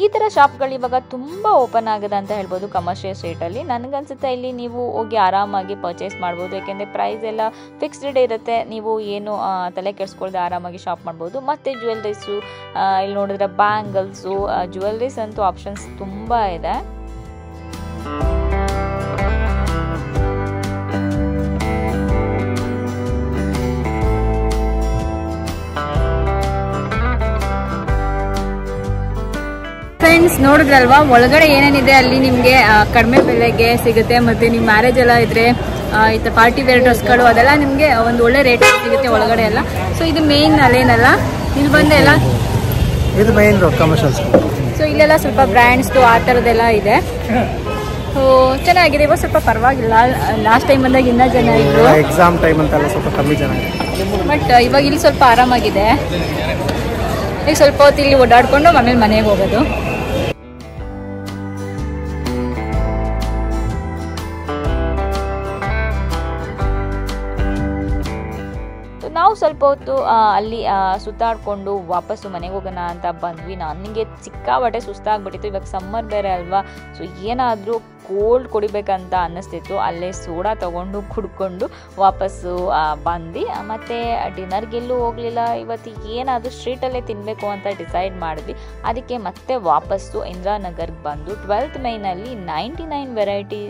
ಈ ಥರ ಶಾಪ್ಗಳು ಇವಾಗ ತುಂಬ ಓಪನ್ ಆಗಿದೆ ಅಂತ ಹೇಳ್ಬೋದು ಕಮರ್ಷಿಯಲ್ ಸ್ಟ್ರೀಟಲ್ಲಿ. ನನಗನ್ಸುತ್ತೆ ಇಲ್ಲಿ ನೀವು ಹೋಗಿ ಆರಾಮಾಗಿ ಪರ್ಚೇಸ್ ಮಾಡ್ಬೋದು, ಯಾಕೆಂದರೆ ಪ್ರೈಸ್ ಎಲ್ಲ ಫಿಕ್ಸ್ಡ್ ಇರುತ್ತೆ. ನೀವು ಏನು ತಲೆ ಕೆಡಿಸ್ಕೊಳ್ದೆ ಆರಾಮಾಗಿ ಶಾಪ್ ಮಾಡ್ಬೋದು. ಮತ್ತು ಜ್ಯುವೆಲ್ರೀಸು ಇಲ್ಲಿ ನೋಡಿದ್ರೆ ಬ್ಯಾಂಗಲ್ಸು, ಜ್ಯುವೆಲ್ರೀಸ್ ಅಂತೂ ಆಪ್ಷನ್ಸ್ ತುಂಬ ಇದೆ. ಫ್ರೆಂಡ್ಸ್, ನೋಡಿದ್ರಲ್ವಾ ಒಳಗಡೆ ಏನೇನಿದೆ ಅಲ್ಲಿ ನಿಮಗೆ ಕಡಿಮೆ ಬೆಲೆಗೆ ಸಿಗುತ್ತೆ. ಮತ್ತು ನಿಮ್ಮ ಮ್ಯಾರೇಜ್ ಎಲ್ಲ ಇದ್ರೆ ಈ ಥರ ಪಾರ್ಟಿ ವೇರ್ ಡ್ರೆಸ್ಗಳು ಅದೆಲ್ಲ ನಿಮಗೆ ಒಂದು ಒಳ್ಳೆ ರೇಟ್ ಸಿಗುತ್ತೆ ಒಳಗಡೆ ಎಲ್ಲ. ಸೊ ಇದು ಮೇನ್ ಅಲ್ಲೇನಲ್ಲ, ಇಲ್ಲಿ ಬಂದು ಎಲ್ಲ ಇದು ಮೇನ್ ಕಮರ್ಷಿಯಲ್ಸ್. ಸೊ ಇಲ್ಲೆಲ್ಲ ಸ್ವಲ್ಪ ಬ್ರ್ಯಾಂಡ್ಸ್ದು ಆ ಥರದ್ದೆಲ್ಲ ಇದೆ. ಸೊ ಚೆನ್ನಾಗಿದೆ. ಇವಾಗ ಸ್ವಲ್ಪ ಪರವಾಗಿಲ್ಲ, ಲಾಸ್ಟ್ ಟೈಮ್ ಬಂದಾಗ ಇನ್ನೂ ಜನ ಇದ್ರು. ಎಕ್ಸಾಮ್ ಟೈಮ್ ಅಂತೆಲ್ಲ ಸ್ವಲ್ಪ ಕಮ್ಮಿ ಜನ ಇದೆ. ಬಟ್ ಇವಾಗ ಇಲ್ಲಿ ಸ್ವಲ್ಪ ಆರಾಮಾಗಿದೆ. ಈಗ ಸ್ವಲ್ಪ ಹೊತ್ತು ಇಲ್ಲಿ ಓಡಾಡಿಕೊಂಡು ಆಮೇಲೆ ಮನೆಗೆ ಹೋಗೋದು. ನಾವು ಸ್ವಲ್ಪ ಹೊತ್ತು ಅಲ್ಲಿ ಸುತ್ತಾಡಿಕೊಂಡು ವಾಪಸ್ಸು ಮನೆಗೆ ಹೋಗೋಣ ಅಂತ ಬಂದ್ವಿ. ನನಗೆ ಸಿಕ್ಕಾಬಟ್ಟೆ ಸುಸ್ತಾಗ್ಬಿಟ್ಟಿತ್ತು. ಇವಾಗ ಸಮ್ಮರ್ ಬೇರೆ ಅಲ್ವಾ, ಸೊ ಏನಾದರೂ ಕೋಲ್ಡ್ ಕುಡಿಬೇಕಂತ ಅನ್ನಿಸ್ತಿತ್ತು. ಅಲ್ಲೇ ಸೋಡಾ ತೊಗೊಂಡು ಕುಡ್ಕೊಂಡು ವಾಪಸ್ಸು ಬಂದು ಮತ್ತು ಡಿನ್ನರ್ಗೆಲ್ಲೂ ಹೋಗಲಿಲ್ಲ. ಇವತ್ತು ಏನಾದರೂ ಸ್ಟ್ರೀಟಲ್ಲೇ ತಿನ್ನಬೇಕು ಅಂತ ಡಿಸೈಡ್ ಮಾಡಿದ್ವಿ. ಅದಕ್ಕೆ ಮತ್ತೆ ವಾಪಸ್ಸು ಇಂದಿರಾನಗರ್ಗೆ ಬಂದು 12th ಮೈನಲ್ಲಿ 99 ವೆರೈಟಿ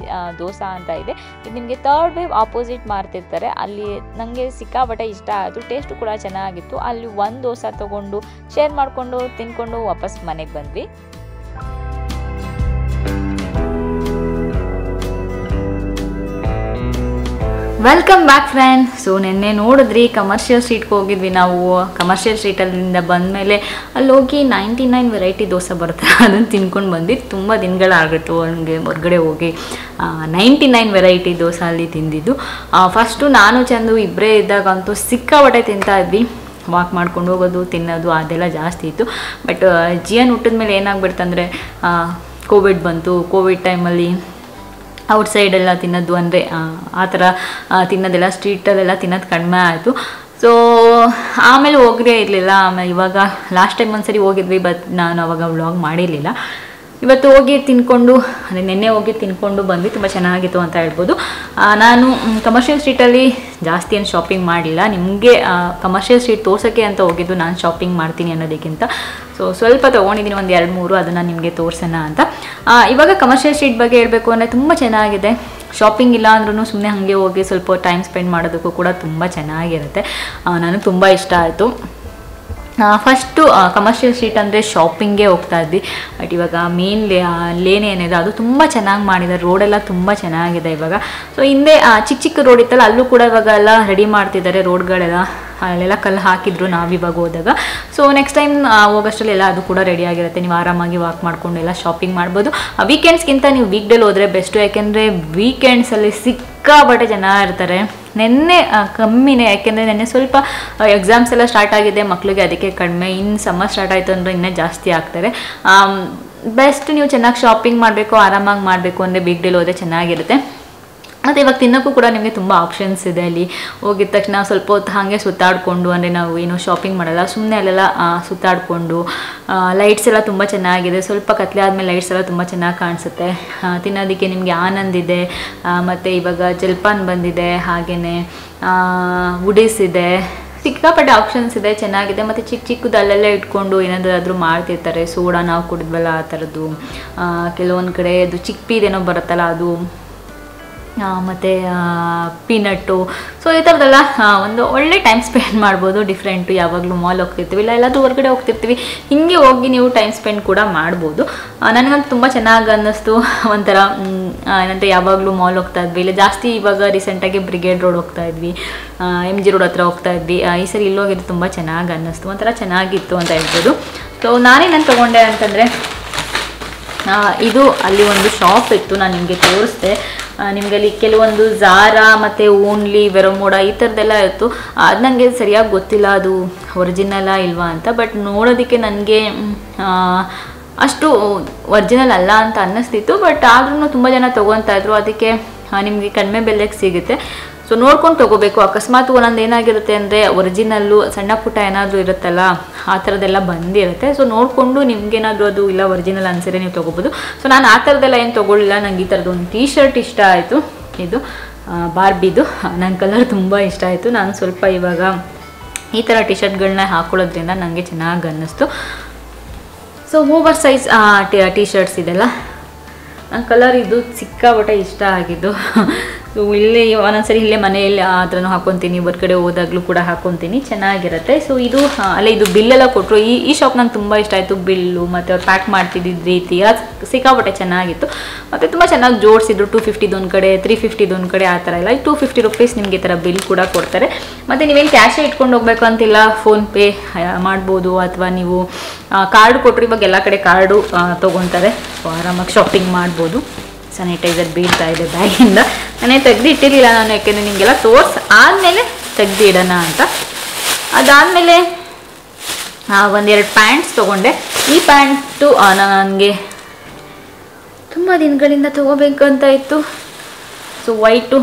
ದೋಸೆ ಅಂತ ಇದೆ. ಇದು ನಿಮಗೆ ಥರ್ಡ್ ವೇವ್ ಆಪೋಸಿಟ್ ಮಾರ್ತಿರ್ತಾರೆ. ಅಲ್ಲಿ ನನಗೆ ಸಿಕ್ಕಾಪಟ್ಟೆ ಇಷ್ಟ ಆಯಿತು. ಟೇಸ್ಟು ಕೂಡ ಚೆನ್ನಾಗಿತ್ತು. ಅಲ್ಲಿ ಒಂದು ದೋಸೆ ತೊಗೊಂಡು ಶೇರ್ ಮಾಡಿಕೊಂಡು ತಿನ್ಕೊಂಡು ವಾಪಸ್ ಮನೆಗೆ ಬಂದ್ವಿ. Welcome back friend. ಸೊ ನಿನ್ನೆ ನೋಡಿದ್ರಿ ಕಮರ್ಷಿಯಲ್ ಸ್ಟ್ರೀಟ್ಗೆ ಹೋಗಿದ್ವಿ ನಾವು. ಕಮರ್ಷಿಯಲ್ ಸ್ಟ್ರೀಟಲ್ಲಿಂದ ಬಂದಮೇಲೆ ಅಲ್ಲಿ ಹೋಗಿ 99 ವೆರೈಟಿ ದೋಸೆ ಬರ್ತಾರೆ, ಅದನ್ನು ತಿನ್ಕೊಂಡು ಬಂದು ತುಂಬ ದಿನಗಳಾಗಿತ್ತು ನನಗೆ ಹೊರಗಡೆ ಹೋಗಿ 99 ವೆರೈಟಿ ದೋಸೆ ಅಲ್ಲಿ ತಿಂದಿದ್ದು. ಫಸ್ಟು ನಾನು ಚಂದು ಇಬ್ಬರೇ ಇದ್ದಾಗಂತೂ ಸಿಕ್ಕಾಪಟ್ಟೆ ತಿಂತಾ ಇದ್ವಿ. ವಾಕ್ ಮಾಡ್ಕೊಂಡು ಹೋಗೋದು ತಿನ್ನೋದು ಅದೆಲ್ಲ ಜಾಸ್ತಿ ಇತ್ತು. ಬಟ್ ಜಿಯನ್ ಹುಟ್ಟಿದ ಮೇಲೆ ಏನಾಗ್ಬಿಡ್ತಂದರೆ ಕೋವಿಡ್ ಬಂತು. ಕೋವಿಡ್ ಟೈಮಲ್ಲಿ ಔಟ್ಸೈಡೆಲ್ಲ ತಿನ್ನೋದು ಅಂದರೆ ಆ ಥರ ತಿನ್ನೋದೆಲ್ಲ ಸ್ಟ್ರೀಟಲ್ಲೆಲ್ಲ ತಿನ್ನೋದು ಕಡಿಮೆ ಆಯಿತು. ಸೊ ಆಮೇಲೆ ಹೋಗೇ ಇರಲಿಲ್ಲ. ಆಮೇಲೆ ಇವಾಗ ಲಾಸ್ಟ್ ಟೈಮ್ ಒಂದ್ಸರಿ ಹೋಗಿದ್ವಿ, ಬಟ್ ನಾನು ಅವಾಗ ವ್ಲಾಗ್ ಮಾಡಿರಲಿಲ್ಲ. ಇವತ್ತು ಹೋಗಿ ತಿನ್ಕೊಂಡು ಅಂದರೆ ನಿನ್ನೆ ಹೋಗಿ ತಿನ್ಕೊಂಡು ಬಂದು ತುಂಬ ಚೆನ್ನಾಗಿತ್ತು ಅಂತ ಹೇಳ್ಬೋದು. ನಾನು ಕಮರ್ಷಿಯಲ್ ಸ್ಟ್ರೀಟಲ್ಲಿ ಜಾಸ್ತಿ ಏನು ಶಾಪಿಂಗ್ ಮಾಡಲಿಲ್ಲ. ನಿಮಗೆ ಕಮರ್ಷಿಯಲ್ ಸ್ಟ್ರೀಟ್ ತೋರ್ಸೋಕ್ಕೆ ಅಂತ ಹೋಗಿದ್ದು, ನಾನು ಶಾಪಿಂಗ್ ಮಾಡ್ತೀನಿ ಅನ್ನೋದಕ್ಕಿಂತ. ಸೊ ಸ್ವಲ್ಪ ತೊಗೊಂಡಿದ್ದೀನಿ, ಒಂದು 2-3 ಅದನ್ನು ನಿಮಗೆ ತೋರಿಸೋಣ ಅಂತ. ಇವಾಗ ಕಮರ್ಷಿಯಲ್ ಸ್ಟ್ರೀಟ್ ಬಗ್ಗೆ ಹೇಳಬೇಕು ಅಂದರೆ ತುಂಬ ಚೆನ್ನಾಗಿದೆ. ಶಾಪಿಂಗ್ ಇಲ್ಲ ಅಂದ್ರೂ ಸುಮ್ಮನೆ ಹಾಗೆ ಹೋಗಿ ಸ್ವಲ್ಪ ಟೈಮ್ ಸ್ಪೆಂಡ್ ಮಾಡೋದಕ್ಕೂ ಕೂಡ ತುಂಬ ಚೆನ್ನಾಗಿರುತ್ತೆ. ನನಗೆ ತುಂಬ ಇಷ್ಟ ಆಯಿತು. ಫಸ್ಟು ಕಮರ್ಷಿಯಲ್ ಸ್ಟ್ರೀಟ್ ಅಂದರೆ ಶಾಪಿಂಗೇ ಹೋಗ್ತಾ ಇದ್ವಿ. ಬಟ್ ಇವಾಗ ಮೇನ್ ಲೇನ್ ಏನಿದೆ ಅದು ತುಂಬ ಚೆನ್ನಾಗಿ ಮಾಡಿದ್ದಾರೆ. ರೋಡೆಲ್ಲ ತುಂಬ ಚೆನ್ನಾಗಿದೆ ಇವಾಗ. ಸೊ ಹಿಂದೆ ಚಿಕ್ಕ ಚಿಕ್ಕ ರೋಡ್ ಇತ್ತಲ್ಲ, ಅಲ್ಲೂ ಕೂಡ ಇವಾಗ ಎಲ್ಲ ರೆಡಿ ಮಾಡ್ತಿದ್ದಾರೆ ರೋಡ್ಗಳೆಲ್ಲ. ಅಲ್ಲೆಲ್ಲ ಕಲ್ಲು ಹಾಕಿದ್ರು ನಾವಿವಾಗ ಹೋದಾಗ. ಸೊ ನೆಕ್ಸ್ಟ್ ಟೈಮ್ ಹೋಗೋಷ್ಟರಲ್ಲೆಲ್ಲ ಅದು ಕೂಡ ರೆಡಿ ಆಗಿರುತ್ತೆ. ನೀವು ಆರಾಮಾಗಿ ವಾಕ್ ಮಾಡ್ಕೊಂಡು ಎಲ್ಲ ಶಾಪಿಂಗ್ ಮಾಡ್ಬೋದು. ವೀಕೆಂಡ್ಸ್ಗಿಂತ ನೀವು ವೀಕ್ಡೇಲಿ ಹೋದರೆ ಬೆಸ್ಟು. ಯಾಕೆಂದರೆ ವೀಕೆಂಡ್ಸಲ್ಲಿ ಸಿಕ್ಕಾಪಟ್ಟೆ ಜನ ಇರ್ತಾರೆ. ನೆನ್ನೆ ಕಮ್ಮಿನೇ, ಯಾಕೆಂದರೆ ನೆನ್ನೆ ಸ್ವಲ್ಪ ಎಕ್ಸಾಮ್ಸ್ ಎಲ್ಲ ಸ್ಟಾರ್ಟ್ ಆಗಿದೆ ಮಕ್ಕಳಿಗೆ, ಅದಕ್ಕೆ ಕಡಿಮೆ. ಇನ್ನು ಸಮ್ಮರ್ ಸ್ಟಾರ್ಟ್ ಆಯಿತು ಅಂದರೆ ಇನ್ನೂ ಜಾಸ್ತಿ ಆಗ್ತಾರೆ. ಬೆಸ್ಟ್ ನೀವು ಚೆನ್ನಾಗಿ ಶಾಪಿಂಗ್ ಮಾಡಬೇಕು, ಆರಾಮಾಗಿ ಮಾಡಬೇಕು ಅಂದರೆ ವೀಕ್ಡೇಲಿ ಹೋದರೆ ಚೆನ್ನಾಗಿರುತ್ತೆ. ಮತ್ತು ಇವಾಗ ತಿನ್ನೋಕ್ಕೂ ಕೂಡ ನಿಮಗೆ ತುಂಬ ಆಪ್ಷನ್ಸ್ ಇದೆ. ಅಲ್ಲಿ ಹೋಗಿದ ತಕ್ಷಣ ಸ್ವಲ್ಪ ಹೊತ್ತು ಹಾಗೆ ಸುತ್ತಾಡಿಕೊಂಡು, ಅಂದರೆ ನಾವು ಏನು ಶಾಪಿಂಗ್ ಮಾಡಲ್ಲ, ಸುಮ್ಮನೆ ಅಲ್ಲೆಲ್ಲ ಸುತ್ತಾಡಿಕೊಂಡು. ಲೈಟ್ಸ್ ಎಲ್ಲ ತುಂಬ ಚೆನ್ನಾಗಿದೆ. ಸ್ವಲ್ಪ ಕತ್ಲೆ ಆದಮೇಲೆ ಲೈಟ್ಸ್ ಎಲ್ಲ ತುಂಬ ಚೆನ್ನಾಗಿ ಕಾಣಿಸುತ್ತೆ. ತಿನ್ನೋದಕ್ಕೆ ನಿಮಗೆ ಆನಂದ್ ಇದೆ, ಮತ್ತು ಇವಾಗ ಜಲ್ಪಾನ್ ಬಂದಿದೆ, ಹಾಗೆಯೇ ವುಡೀಸ್ ಇದೆ. ಸಿಕ್ಕಾಪಟ್ಟೆ ಆಪ್ಷನ್ಸ್ ಇದೆ, ಚೆನ್ನಾಗಿದೆ. ಮತ್ತು ಚಿಕ್ಕ ಚಿಕ್ಕದು ಅಲ್ಲೆಲ್ಲ ಇಟ್ಕೊಂಡು ಏನಾದರೂ ಮಾಡ್ತಿರ್ತಾರೆ. ಸೋಡಾ ನಾವು ಕುಡಿದ್ವಲ್ಲ ಆ ಥರದ್ದು. ಕೆಲವೊಂದು ಕಡೆ ಅದು ಚಿಕ್ಕಪೀದೇನೋ ಬರುತ್ತಲ್ಲ ಅದು, ಮತ್ತು ಪೀನಟ್ಟು. ಸೊ ಈ ಥರದ್ದೆಲ್ಲ ಒಂದು ಒಳ್ಳೆ ಟೈಮ್ ಸ್ಪೆಂಡ್ ಮಾಡ್ಬೋದು. ಡಿಫ್ರೆಂಟು. ಯಾವಾಗಲೂ ಮಾಲ್ ಹೋಗ್ತಿರ್ತೀವಿ, ಇಲ್ಲ ಎಲ್ಲಾದರೂ ಹೊರಗಡೆ ಹೋಗ್ತಿರ್ತೀವಿ, ಹೀಗೆ ಹೋಗಿ ನೀವು ಟೈಮ್ ಸ್ಪೆಂಡ್ ಕೂಡ ಮಾಡ್ಬೋದು. ನನಗಂತೂ ತುಂಬ ಚೆನ್ನಾಗಿ ಅನ್ನಿಸ್ತು. ಒಂಥರ ಏನಂದರೆ ಯಾವಾಗಲೂ ಮಾಲ್ ಹೋಗ್ತಾ ಇದ್ವಿ, ಇಲ್ಲ ಜಾಸ್ತಿ ಇವಾಗ ರೀಸೆಂಟಾಗಿ ಬ್ರಿಗೇಡ್ ರೋಡ್ ಹೋಗ್ತಾ ಇದ್ವಿ, MG ರೋಡ್ ಹತ್ರ ಹೋಗ್ತಾ ಇದ್ವಿ. ಈ ಸರಿ ಇಲ್ಲಿ ಹೋಗಿದ್ದು ತುಂಬ ಚೆನ್ನಾಗಿ ಅನ್ನಿಸ್ತು, ಒಂಥರ ಚೆನ್ನಾಗಿತ್ತು ಅಂತ ಹೇಳ್ಬೋದು. ಸೊ ನಾನೇನು ತೊಗೊಂಡೆ ಅಂತಂದರೆ, ಇದು ಅಲ್ಲಿ ಒಂದು ಶಾಪ್ ಇತ್ತು, ನಾನು ನಿಮಗೆ ತೋರಿಸ್ದೆ. ನಿಮಗೆ ಅಲ್ಲಿ ಕೆಲವೊಂದು ಝಾರಾ ಮತ್ತು ಓನ್ಲಿ, ವೆರೋಮೋಡಾ ಈ ಥರದ್ದೆಲ್ಲ ಇತ್ತು. ಅದು ನನಗೆ ಸರಿಯಾಗಿ ಗೊತ್ತಿಲ್ಲ ಅದು ಒರಿಜಿನಲ್ಲ ಇಲ್ವಾ ಅಂತ. ಬಟ್ ನೋಡೋದಕ್ಕೆ ನನಗೆ ಅಷ್ಟು ಒರಿಜಿನಲ್ ಅಲ್ಲ ಅಂತ ಅನ್ನಿಸ್ತಿತ್ತು. ಬಟ್ ಆದ್ರೂ ತುಂಬ ಜನ ತೊಗೊತಾ ಇದ್ರು. ಅದಕ್ಕೆ ನಿಮಗೆ ಕಡಿಮೆ ಬೆಲೆಗೆ ಸಿಗುತ್ತೆ. ಸೊ ನೋಡ್ಕೊಂಡು ತೊಗೋಬೇಕು. ಅಕಸ್ಮಾತ್ ಒಂದೊಂದು ಏನಾಗಿರುತ್ತೆ ಅಂದರೆ ಒರಿಜಿನಲ್ಲು ಸಣ್ಣ ಪುಟ್ಟ ಏನಾದರೂ ಇರುತ್ತಲ್ಲ, ಆ ಥರದ್ದೆಲ್ಲ ಬಂದಿರುತ್ತೆ. ಸೊ ನೋಡಿಕೊಂಡು ನಿಮ್ಗೇನಾದರೂ ಅದು ಇಲ್ಲ ಒರಿಜಿನಲ್ ಅನ್ಸಿದ್ರೆ ನೀವು ತೊಗೋಬೋದು. ಸೊ ನಾನು ಆ ಥರದ್ದೆಲ್ಲ ಏನು ತೊಗೊಳ್ಳಿಲ್ಲ. ನನಗೆ ಈ ಥರದ್ದು ಒಂದು T-ಶರ್ಟ್ ಇಷ್ಟ ಆಯಿತು. ಇದು ಬಾರ್ಬಿದು. ನನ್ನ ಕಲರ್ ತುಂಬ ಇಷ್ಟ ಆಯಿತು. ನಾನು ಸ್ವಲ್ಪ ಇವಾಗ ಈ ಥರ T-ಶರ್ಟ್ಗಳನ್ನ ಹಾಕೊಳ್ಳೋದ್ರಿಂದ ನನಗೆ ಚೆನ್ನಾಗಿ ಅನ್ನಿಸ್ತು. ಸೊ ಓವರ್ ಸೈಜ್ T-ಶರ್ಟ್ಸ್ ಇದೆಲ್ಲ ನನ್ನ ಕಲರ್ ಇದು ಸಿಕ್ಕಾಪಟ್ಟೆ ಇಷ್ಟ ಆಗಿದ್ದು. ಸೊ ಇಲ್ಲೇ ಒಂದೊಂದ್ಸರಿ ಇಲ್ಲೇ ಮನೆಯಲ್ಲಿ ಆ ಥರನೂ ಹಾಕ್ಕೊತೀನಿ, ಹೊರ್ಗಡೆ ಹೋದಾಗಲೂ ಕೂಡ ಹಾಕ್ಕೊತೀನಿ, ಚೆನ್ನಾಗಿರುತ್ತೆ. ಸೊ ಇದು ಅಲ್ಲೇ ಇದು ಬಿಲ್ಲೆಲ್ಲ ಕೊಟ್ಟರು. ಈ ಶಾಪ್ ನಂಗೆ ತುಂಬ ಇಷ್ಟ ಆಯಿತು. ಬಿಲ್ಲು ಮತ್ತು ಅವ್ರು ಪ್ಯಾಕ್ ಮಾಡ್ತಿದ್ದಿದ್ದು ರೀತಿ ಅದು ಸಿಕ್ಕಾಪಟ್ಟೆ ಚೆನ್ನಾಗಿತ್ತು. ಮತ್ತು ತುಂಬ ಚೆನ್ನಾಗಿ ಜೋಡಿಸಿದ್ರು. 250 ಒಂದು ಕಡೆ, 350 ಒಂದು ಕಡೆ, ಆ ಥರ ಎಲ್ಲ. 250 ರೂಪೀಸ್ ನಿಮಗೆ ಈ ಥರ ಬಿಲ್ ಕೂಡ ಕೊಡ್ತಾರೆ. ಮತ್ತು ನೀವೇನು ಕ್ಯಾಶೇ ಇಟ್ಕೊಂಡು ಹೋಗ್ಬೇಕು ಅಂತಿಲ್ಲ, ಫೋನ್ಪೇ ಮಾಡ್ಬೋದು. ಅಥವಾ ನೀವು ಕಾರ್ಡು ಕೊಟ್ಟರು, ಇವಾಗ ಎಲ್ಲ ಕಡೆ ಕಾರ್ಡು ತೊಗೊತಾರೆ. ಸೊ ಆರಾಮಾಗಿ ಶಾಪಿಂಗ್ ಮಾಡ್ಬೋದು. ಸ್ಯಾನಿಟೈಸರ್ ಬೀಳ್ತಾ ಇದೆ ಬ್ಯಾಗಿಂದ. ನಾನೇ ತೆಗೆದಿಟ್ಟಿರಲಿಲ್ಲ ನಾನು, ಯಾಕೆಂದರೆ ನಿಮಗೆಲ್ಲ ಆದಮೇಲೆ ತೆಗೆದಿಡೋಣ ಅಂತ. ಅದಾದಮೇಲೆ 1-2 ಪ್ಯಾಂಟ್ಸ್ ತೊಗೊಂಡೆ. ಈ ಪ್ಯಾಂಟು ನನಗೆ ತುಂಬ ದಿನಗಳಿಂದ ತೊಗೋಬೇಕಂತ ಇತ್ತು. ಸೊ ವೈಟು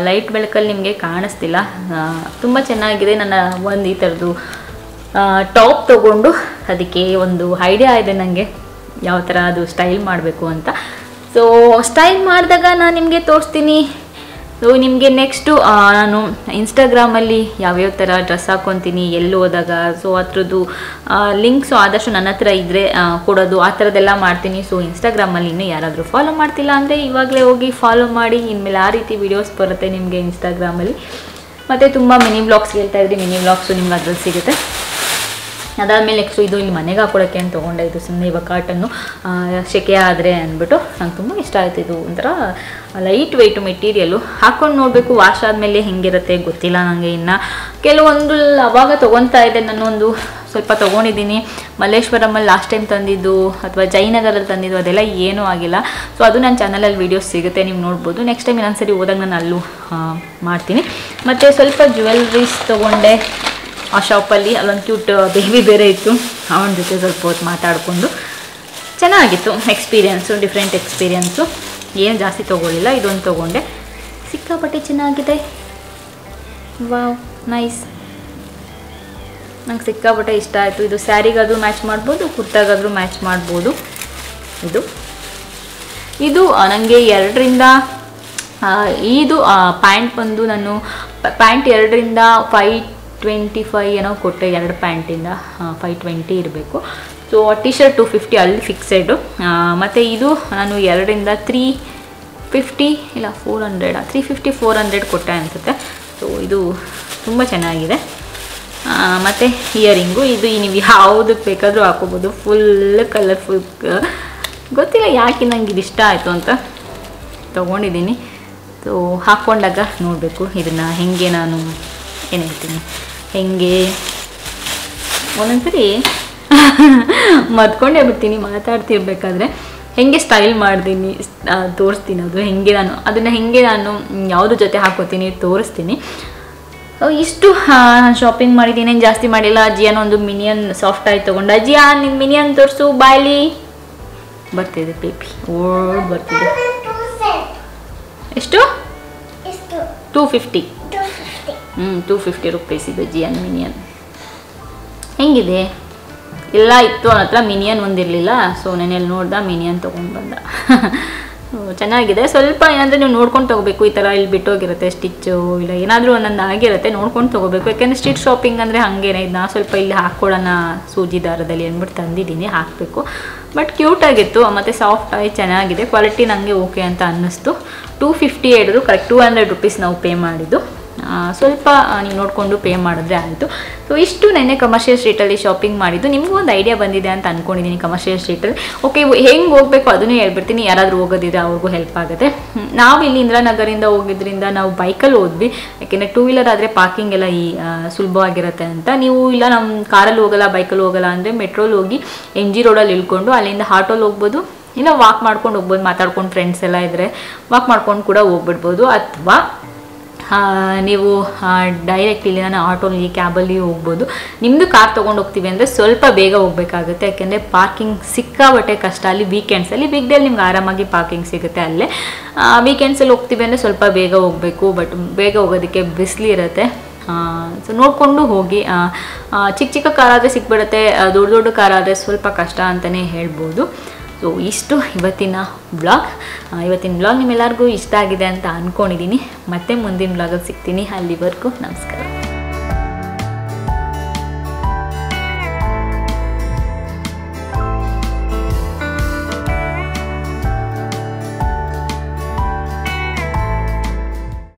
ಲೈಟ್ ಬೆಳಕಲ್ಲಿ ನಿಮಗೆ ಕಾಣಿಸ್ತಿಲ್ಲ, ತುಂಬ ಚೆನ್ನಾಗಿದೆ. ನನ್ನ ಒಂದು ಈ ಥರದ್ದು ಟಾಪ್ ತೊಗೊಂಡು ಅದಕ್ಕೆ ಒಂದು ಐಡಿಯಾ ಇದೆ ನನಗೆ ಯಾವ ಥರ ಅದು ಸ್ಟೈಲ್ ಮಾಡಬೇಕು ಅಂತ. ಸೊ ಸ್ಟೈಲ್ ಮಾಡಿದಾಗ ನಾನು ನಿಮಗೆ ತೋರಿಸ್ತೀನಿ. ಸೊ ನಿಮಗೆ ನೆಕ್ಸ್ಟು ನಾನು ಇನ್ಸ್ಟಾಗ್ರಾಮಲ್ಲಿ ಯಾವ್ಯಾವ ಥರ ಡ್ರೆಸ್ ಹಾಕ್ಕೊತೀನಿ ಎಲ್ಲಿ ಹೋದಾಗ, ಸೊ ಅದ್ರದ್ದು ಲಿಂಕ್ಸು ಆದಷ್ಟು ನನ್ನ ಹತ್ರ ಇದ್ದರೆ ಕೊಡೋದು, ಆ ಥರದ್ದೆಲ್ಲ ಮಾಡ್ತೀನಿ. ಸೊ ಇನ್ಸ್ಟಾಗ್ರಾಮಲ್ಲಿ ಇನ್ನೂ ಯಾರಾದರೂ ಫಾಲೋ ಮಾಡ್ತಿಲ್ಲ ಅಂದರೆ ಇವಾಗಲೇ ಹೋಗಿ ಫಾಲೋ ಮಾಡಿ. ಇನ್ಮೇಲೆ ಆ ರೀತಿ ವಿಡಿಯೋಸ್ ಬರುತ್ತೆ ನಿಮಗೆ ಇನ್ಸ್ಟಾಗ್ರಾಮಲ್ಲಿ. ಮತ್ತು ತುಂಬ ಮಿನಿ ವ್ಲಾಗ್ಸ್ ಹೇಳ್ತಾ ಇದ್ರಿ, ಮಿನಿ ವ್ಲಾಗ್ಸು ನಿಮ್ಗೆ ಅದ್ರಲ್ಲಿ ಸಿಗುತ್ತೆ. ಅದಾದಮೇಲೆ ನೆಕ್ಸ್ಟು ಇದು ಇಲ್ಲಿ ಮನೆಗೆ ಹಾಕ್ಕೊಳಕ್ಕೆ ಅಂತ ತೊಗೊಂಡೆ. ಇದು ಸುಮ್ಮನೆ ಇವಾಗ ಕಾಟನ್ನು ಸೆಕೆ ಆದರೆ ಅಂದ್ಬಿಟ್ಟು ನಂಗೆ ತುಂಬ ಇಷ್ಟ ಆಯಿತು. ಇದು ಒಂಥರ ಲೈಟ್ ವೆಯ್ಟು ಮೆಟೀರಿಯಲು. ಹಾಕ್ಕೊಂಡು ನೋಡಬೇಕು ವಾಶ್ ಆದಮೇಲೆ ಹೆಂಗಿರುತ್ತೆ ಗೊತ್ತಿಲ್ಲ ನನಗೆ. ಇನ್ನು ಕೆಲವೊಂದು ಅವಾಗ ತೊಗೊತಾ ಇದ್ದೆ, ನಾನೊಂದು ಸ್ವಲ್ಪ ತೊಗೊಂಡಿದ್ದೀನಿ. ಮಲ್ಲೇಶ್ವರಮಲ್ಲಿ ಲಾಸ್ಟ್ ಟೈಮ್ ತಂದಿದ್ದು ಅಥವಾ ಜಯನಗರಲ್ಲಿ ತಂದಿದ್ದು ಅದೆಲ್ಲ ಏನೂ ಆಗಿಲ್ಲ. ಸೊ ಅದು ನನ್ನ ಚಾನಲಲ್ಲಿ ವೀಡಿಯೋಸ್ ಸಿಗುತ್ತೆ, ನೀವು ನೋಡ್ಬೋದು. ನೆಕ್ಸ್ಟ್ ಟೈಮ್ ಇನ್ನೊಂದು ಸರಿ ಹೋದಾಗ ನಾನು ಅಲ್ಲೂ ಮಾಡ್ತೀನಿ. ಮತ್ತು ಸ್ವಲ್ಪ ಜ್ಯುವೆಲ್ರೀಸ್ ತೊಗೊಂಡೆ ಆ ಶಾಪಲ್ಲಿ. ಅಲ್ಲೊಂದು ಕ್ಯೂಟ್ ಬೇಬಿ ಬೇರೆ ಇತ್ತು, ಅವನ ಜೊತೆ ಸ್ವಲ್ಪ ಹೊತ್ತು ಮಾತಾಡಿಕೊಂಡು ಚೆನ್ನಾಗಿತ್ತು ಎಕ್ಸ್ಪೀರಿಯೆನ್ಸು, ಡಿಫ್ರೆಂಟ್ ಎಕ್ಸ್ಪೀರಿಯೆನ್ಸು. ಏನು ಜಾಸ್ತಿ ತೊಗೊಳ್ಳಿಲ್ಲ, ಇದೊಂದು ತೊಗೊಂಡೆ. ಸಿಕ್ಕಾಪಟ್ಟೆ ಚೆನ್ನಾಗಿದೆ. Wow, nice. ನಂಗೆ ಸಿಕ್ಕಾಪಟ್ಟೆ ಇಷ್ಟ ಆಯಿತು. ಇದು ಸ್ಯಾರಿಗಾದರೂ ಮ್ಯಾಚ್ ಮಾಡ್ಬೋದು, ಕುರ್ತಾಗಾದರೂ ಮ್ಯಾಚ್ ಮಾಡ್ಬೋದು. ಇದು ನನಗೆ 2ರಿಂದ ಇದು ಪ್ಯಾಂಟ್ ಬಂದು ನಾನು ಪ್ಯಾಂಟ್ 2ರಿಂದ 525 ಏನೋ ಕೊಟ್ಟೆ. 2 ಪ್ಯಾಂಟಿಂದ 520 ಇರಬೇಕು. ಸೊ ಟಿ ಶರ್ಟ್ 250 ಅಲ್ಲಿ ಫಿಕ್ಸೆಡು. ಮತ್ತು ಇದು ನಾನು 2ರಿಂದ 350 ಇಲ್ಲ 400 350 400 ಕೊಟ್ಟೆ ಅನಿಸುತ್ತೆ. ಸೊ ಇದು ತುಂಬ ಚೆನ್ನಾಗಿದೆ. ಮತ್ತು ಇಯರಿಂಗು ಇದು ನೀವು ಯಾವುದಕ್ಕೆ ಬೇಕಾದರೂ ಹಾಕೋಬೋದು. ಫುಲ್ ಕಲರ್ಫುಲ್, ಗೊತ್ತಿಲ್ಲ ಯಾಕೆ ನಂಗೆ ಇದು ಇಷ್ಟ ಆಯಿತು ಅಂತ ತೊಗೊಂಡಿದ್ದೀನಿ. ಸೊ ಹಾಕ್ಕೊಂಡಾಗ ನೋಡಬೇಕು ಇದನ್ನು ಹೆಂಗೆ, ನಾನು ಏನು ಹೇಳ್ತೀನಿ, ಹೆಂಗೆ ಒಂದೊಂದ್ಸರಿ ಮದ್ಕೊಂಡೇ ಬಿಡ್ತೀನಿ ಮಾತಾಡ್ತಿರ್ಬೇಕಾದ್ರೆ. ಹೆಂಗೆ ಸ್ಟೈಲ್ ಮಾಡ್ತೀನಿ ತೋರಿಸ್ತೀನಿ. ಅದು ಹೆಂಗೆ ಅದನ್ನು ಹೆಂಗೆ ನಾನು ಯಾವುದ್ರ ಜೊತೆ ಹಾಕೋತೀನಿ ತೋರಿಸ್ತೀನಿ. ಇಷ್ಟು ಶಾಪಿಂಗ್ ಮಾಡಿದ್ದೀನಿ, ಏನು ಜಾಸ್ತಿ ಮಾಡಿಲ್ಲ. ಅಜ್ಜಿಯನ್ನ ಒಂದು ಮಿನಿಯನ್ ಸಾಫ್ಟ್ ಆಗಿ ತೊಗೊಂಡು, ಅಜ್ಜಿಯ ನಿನ್ನ ಮಿನಿಯನ್ ತೋರಿಸು ಬಾಯ್ಲಿ. ಬರ್ತಿದೆ ಬೇಬಿ, ಓಡ್ ಬರ್ತಿದೆ. ಎಷ್ಟು? 250. 250 ರುಪೀಸ್ ಇದು ಜಿಯನ್ ಮಿನಿಯನ್. ಹೆಂಗಿದೆ? ಎಲ್ಲ ಇತ್ತು ಅವನ ಹತ್ರ, ಮಿನಿಯನ್ ಒಂದಿರಲಿಲ್ಲ. ಸೊ ನಾನೆಲ್ಲಿ ನೋಡ್ದೆ ಮಿನಿಯನ್ ತೊಗೊಂಡು ಬಂದ. ಚೆನ್ನಾಗಿದೆ. ಸ್ವಲ್ಪ ಏನಂದರೆ ನೀವು ನೋಡ್ಕೊಂಡು ತೊಗೋಬೇಕು. ಈ ಥರ ಇಲ್ಲಿ ಬಿಟ್ಟೋಗಿರುತ್ತೆ ಸ್ಟಿಚ್ಚು, ಇಲ್ಲ ಏನಾದರೂ ಒಂದೊಂದು ಆಗಿರುತ್ತೆ, ನೋಡ್ಕೊಂಡು ತೊಗೋಬೇಕು. ಯಾಕೆಂದರೆ ಸ್ಟ್ರೀಟ್ ಶಾಪಿಂಗ್ ಅಂದರೆ ಹಾಗೇನೆ. ಇದು ನಾ ಸ್ವಲ್ಪ ಇಲ್ಲಿ ಹಾಕ್ಕೊಳ್ಳೋಣ ಸೂಜಿ ದಾರದಲ್ಲಿ ಅಂದ್ಬಿಟ್ಟು ತಂದಿದ್ದೀನಿ, ಹಾಕಬೇಕು. ಬಟ್ ಕ್ಯೂಟಾಗಿತ್ತು ಮತ್ತು ಸಾಫ್ಟಾಗಿ ಚೆನ್ನಾಗಿದೆ. ಕ್ವಾಲಿಟಿ ನನಗೆ ಓಕೆ ಅಂತ ಅನ್ನಿಸ್ತು. 250 ಹೇಳಿದ್ರು, ಕರೆಕ್ಟ್ 200 ರುಪೀಸ್ ನಾವು ಪೇ ಮಾಡಿದ್ದು. ಸ್ವಲ್ಪ ನೀವು ನೋಡಿಕೊಂಡು ಪೇ ಮಾಡಿದ್ರೆ ಆಯಿತು. ಸೊ ಇಷ್ಟು ನೆನ್ನೆ ಕಮರ್ಷಿಯಲ್ ಸ್ಟ್ರೀಟಲ್ಲಿ ಶಾಪಿಂಗ್ ಮಾಡಿದ್ದು. ನಿಮಗೂ ಒಂದು ಐಡಿಯಾ ಬಂದಿದೆ ಅಂತ ಅಂದ್ಕೊಂಡಿದ್ದೀನಿ ಕಮರ್ಷಿಯಲ್ ಸ್ಟ್ರೀಟಲ್ಲಿ. ಓಕೆ, ಹೆಂಗೆ ಹೋಗಬೇಕು ಅದನ್ನು ಹೇಳ್ಬಿಡ್ತೀನಿ, ಯಾರಾದರೂ ಹೋಗೋದಿದ್ರೆ ಅವ್ರಿಗೂ ಹೆಲ್ಪ್ ಆಗುತ್ತೆ. ನಾವು ಇಲ್ಲಿ ಇಂದಿರಾನಗರಿಂದ ಹೋಗಿದ್ರಿಂದ ನಾವು ಬೈಕಲ್ಲಿ ಹೋದ್ವಿ. ಯಾಕೆಂದರೆ 2 ವೀಲರ್ ಆದರೆ ಪಾರ್ಕಿಂಗ್ ಎಲ್ಲ ಸುಲಭವಾಗಿರುತ್ತೆ ಅಂತ. ನೀವು ಇಲ್ಲ ನಮ್ಮ ಕಾರಲ್ಲಿ ಹೋಗಲ್ಲ, ಬೈಕಲ್ಲಿ ಹೋಗಲ್ಲ ಅಂದರೆ ಮೆಟ್ರೋಲ್ಲಿ ಹೋಗಿ MG ರೋಡಲ್ಲಿ ಇಳ್ಕೊಂಡು ಅಲ್ಲಿಂದ ಆಟೋಲ್ಲಿ ಹೋಗ್ಬೋದು, ಇಲ್ಲ ವಾಕ್ ಮಾಡ್ಕೊಂಡು ಹೋಗ್ಬೋದು. ಮಾತಾಡ್ಕೊಂಡು ಫ್ರೆಂಡ್ಸ್ ಎಲ್ಲ ಇದ್ದರೆ ವಾಕ್ ಮಾಡ್ಕೊಂಡು ಕೂಡ ಹೋಗ್ಬಿಡ್ಬೋದು. ಅಥವಾ ನೀವು ಡೈರೆಕ್ಟ್ ಇಲ್ಲಿ ನಾನು ಆಟೋಲಿ ಕ್ಯಾಬಲ್ಲಿ ಹೋಗ್ಬೋದು. ನಿಮ್ಮದು ಕಾರ್ ತೊಗೊಂಡು ಹೋಗ್ತೀವಿ ಅಂದರೆ ಸ್ವಲ್ಪ ಬೇಗ ಹೋಗಬೇಕಾಗುತ್ತೆ. ಯಾಕೆಂದರೆ ಪಾರ್ಕಿಂಗ್ ಸಿಕ್ಕಾಬಟ್ಟೆ ಕಷ್ಟ ಅಲ್ಲಿ ವೀಕೆಂಡ್ಸಲ್ಲಿ. ವೀಕ್ ಡೇಲಿ ನಿಮ್ಗೆ ಆರಾಮಾಗಿ ಪಾರ್ಕಿಂಗ್ ಸಿಗುತ್ತೆ ಅಲ್ಲೇ. ವೀಕೆಂಡ್ಸಲ್ಲಿ ಹೋಗ್ತೀವಿ ಅಂದರೆ ಸ್ವಲ್ಪ ಬೇಗ ಹೋಗಬೇಕು. ಬಟ್ ಬೇಗ ಹೋಗೋದಕ್ಕೆ ಬಿಸಿಲು ಇರುತ್ತೆ. ಸೊ ನೋಡಿಕೊಂಡು ಹೋಗಿ. ಚಿಕ್ಕ ಚಿಕ್ಕ ಕಾರಾದರೆ ಸಿಕ್ಬಿಡುತ್ತೆ, ದೊಡ್ಡ ದೊಡ್ಡ ಕಾರಾದರೆ ಸ್ವಲ್ಪ ಕಷ್ಟ ಅಂತಲೇ ಹೇಳ್ಬೋದು. ಸೊ ಇಷ್ಟು ಇವತ್ತಿನ ಬ್ಲಾಗ್. ಇವತ್ತಿನ ಬ್ಲಾಗ್ ನಿಮ್ಮೆಲ್ಲರಿಗೂ ಇಷ್ಟ ಆಗಿದೆ ಅಂತ ಅಂದ್ಕೊಂಡಿದ್ದೀನಿ. ಮತ್ತೆ ಮುಂದಿನ ಬ್ಲಾಗಲ್ಲಿ ಸಿಗ್ತೀನಿ. ಅಲ್ಲಿವರೆಗೂ ನಮಸ್ಕಾರ.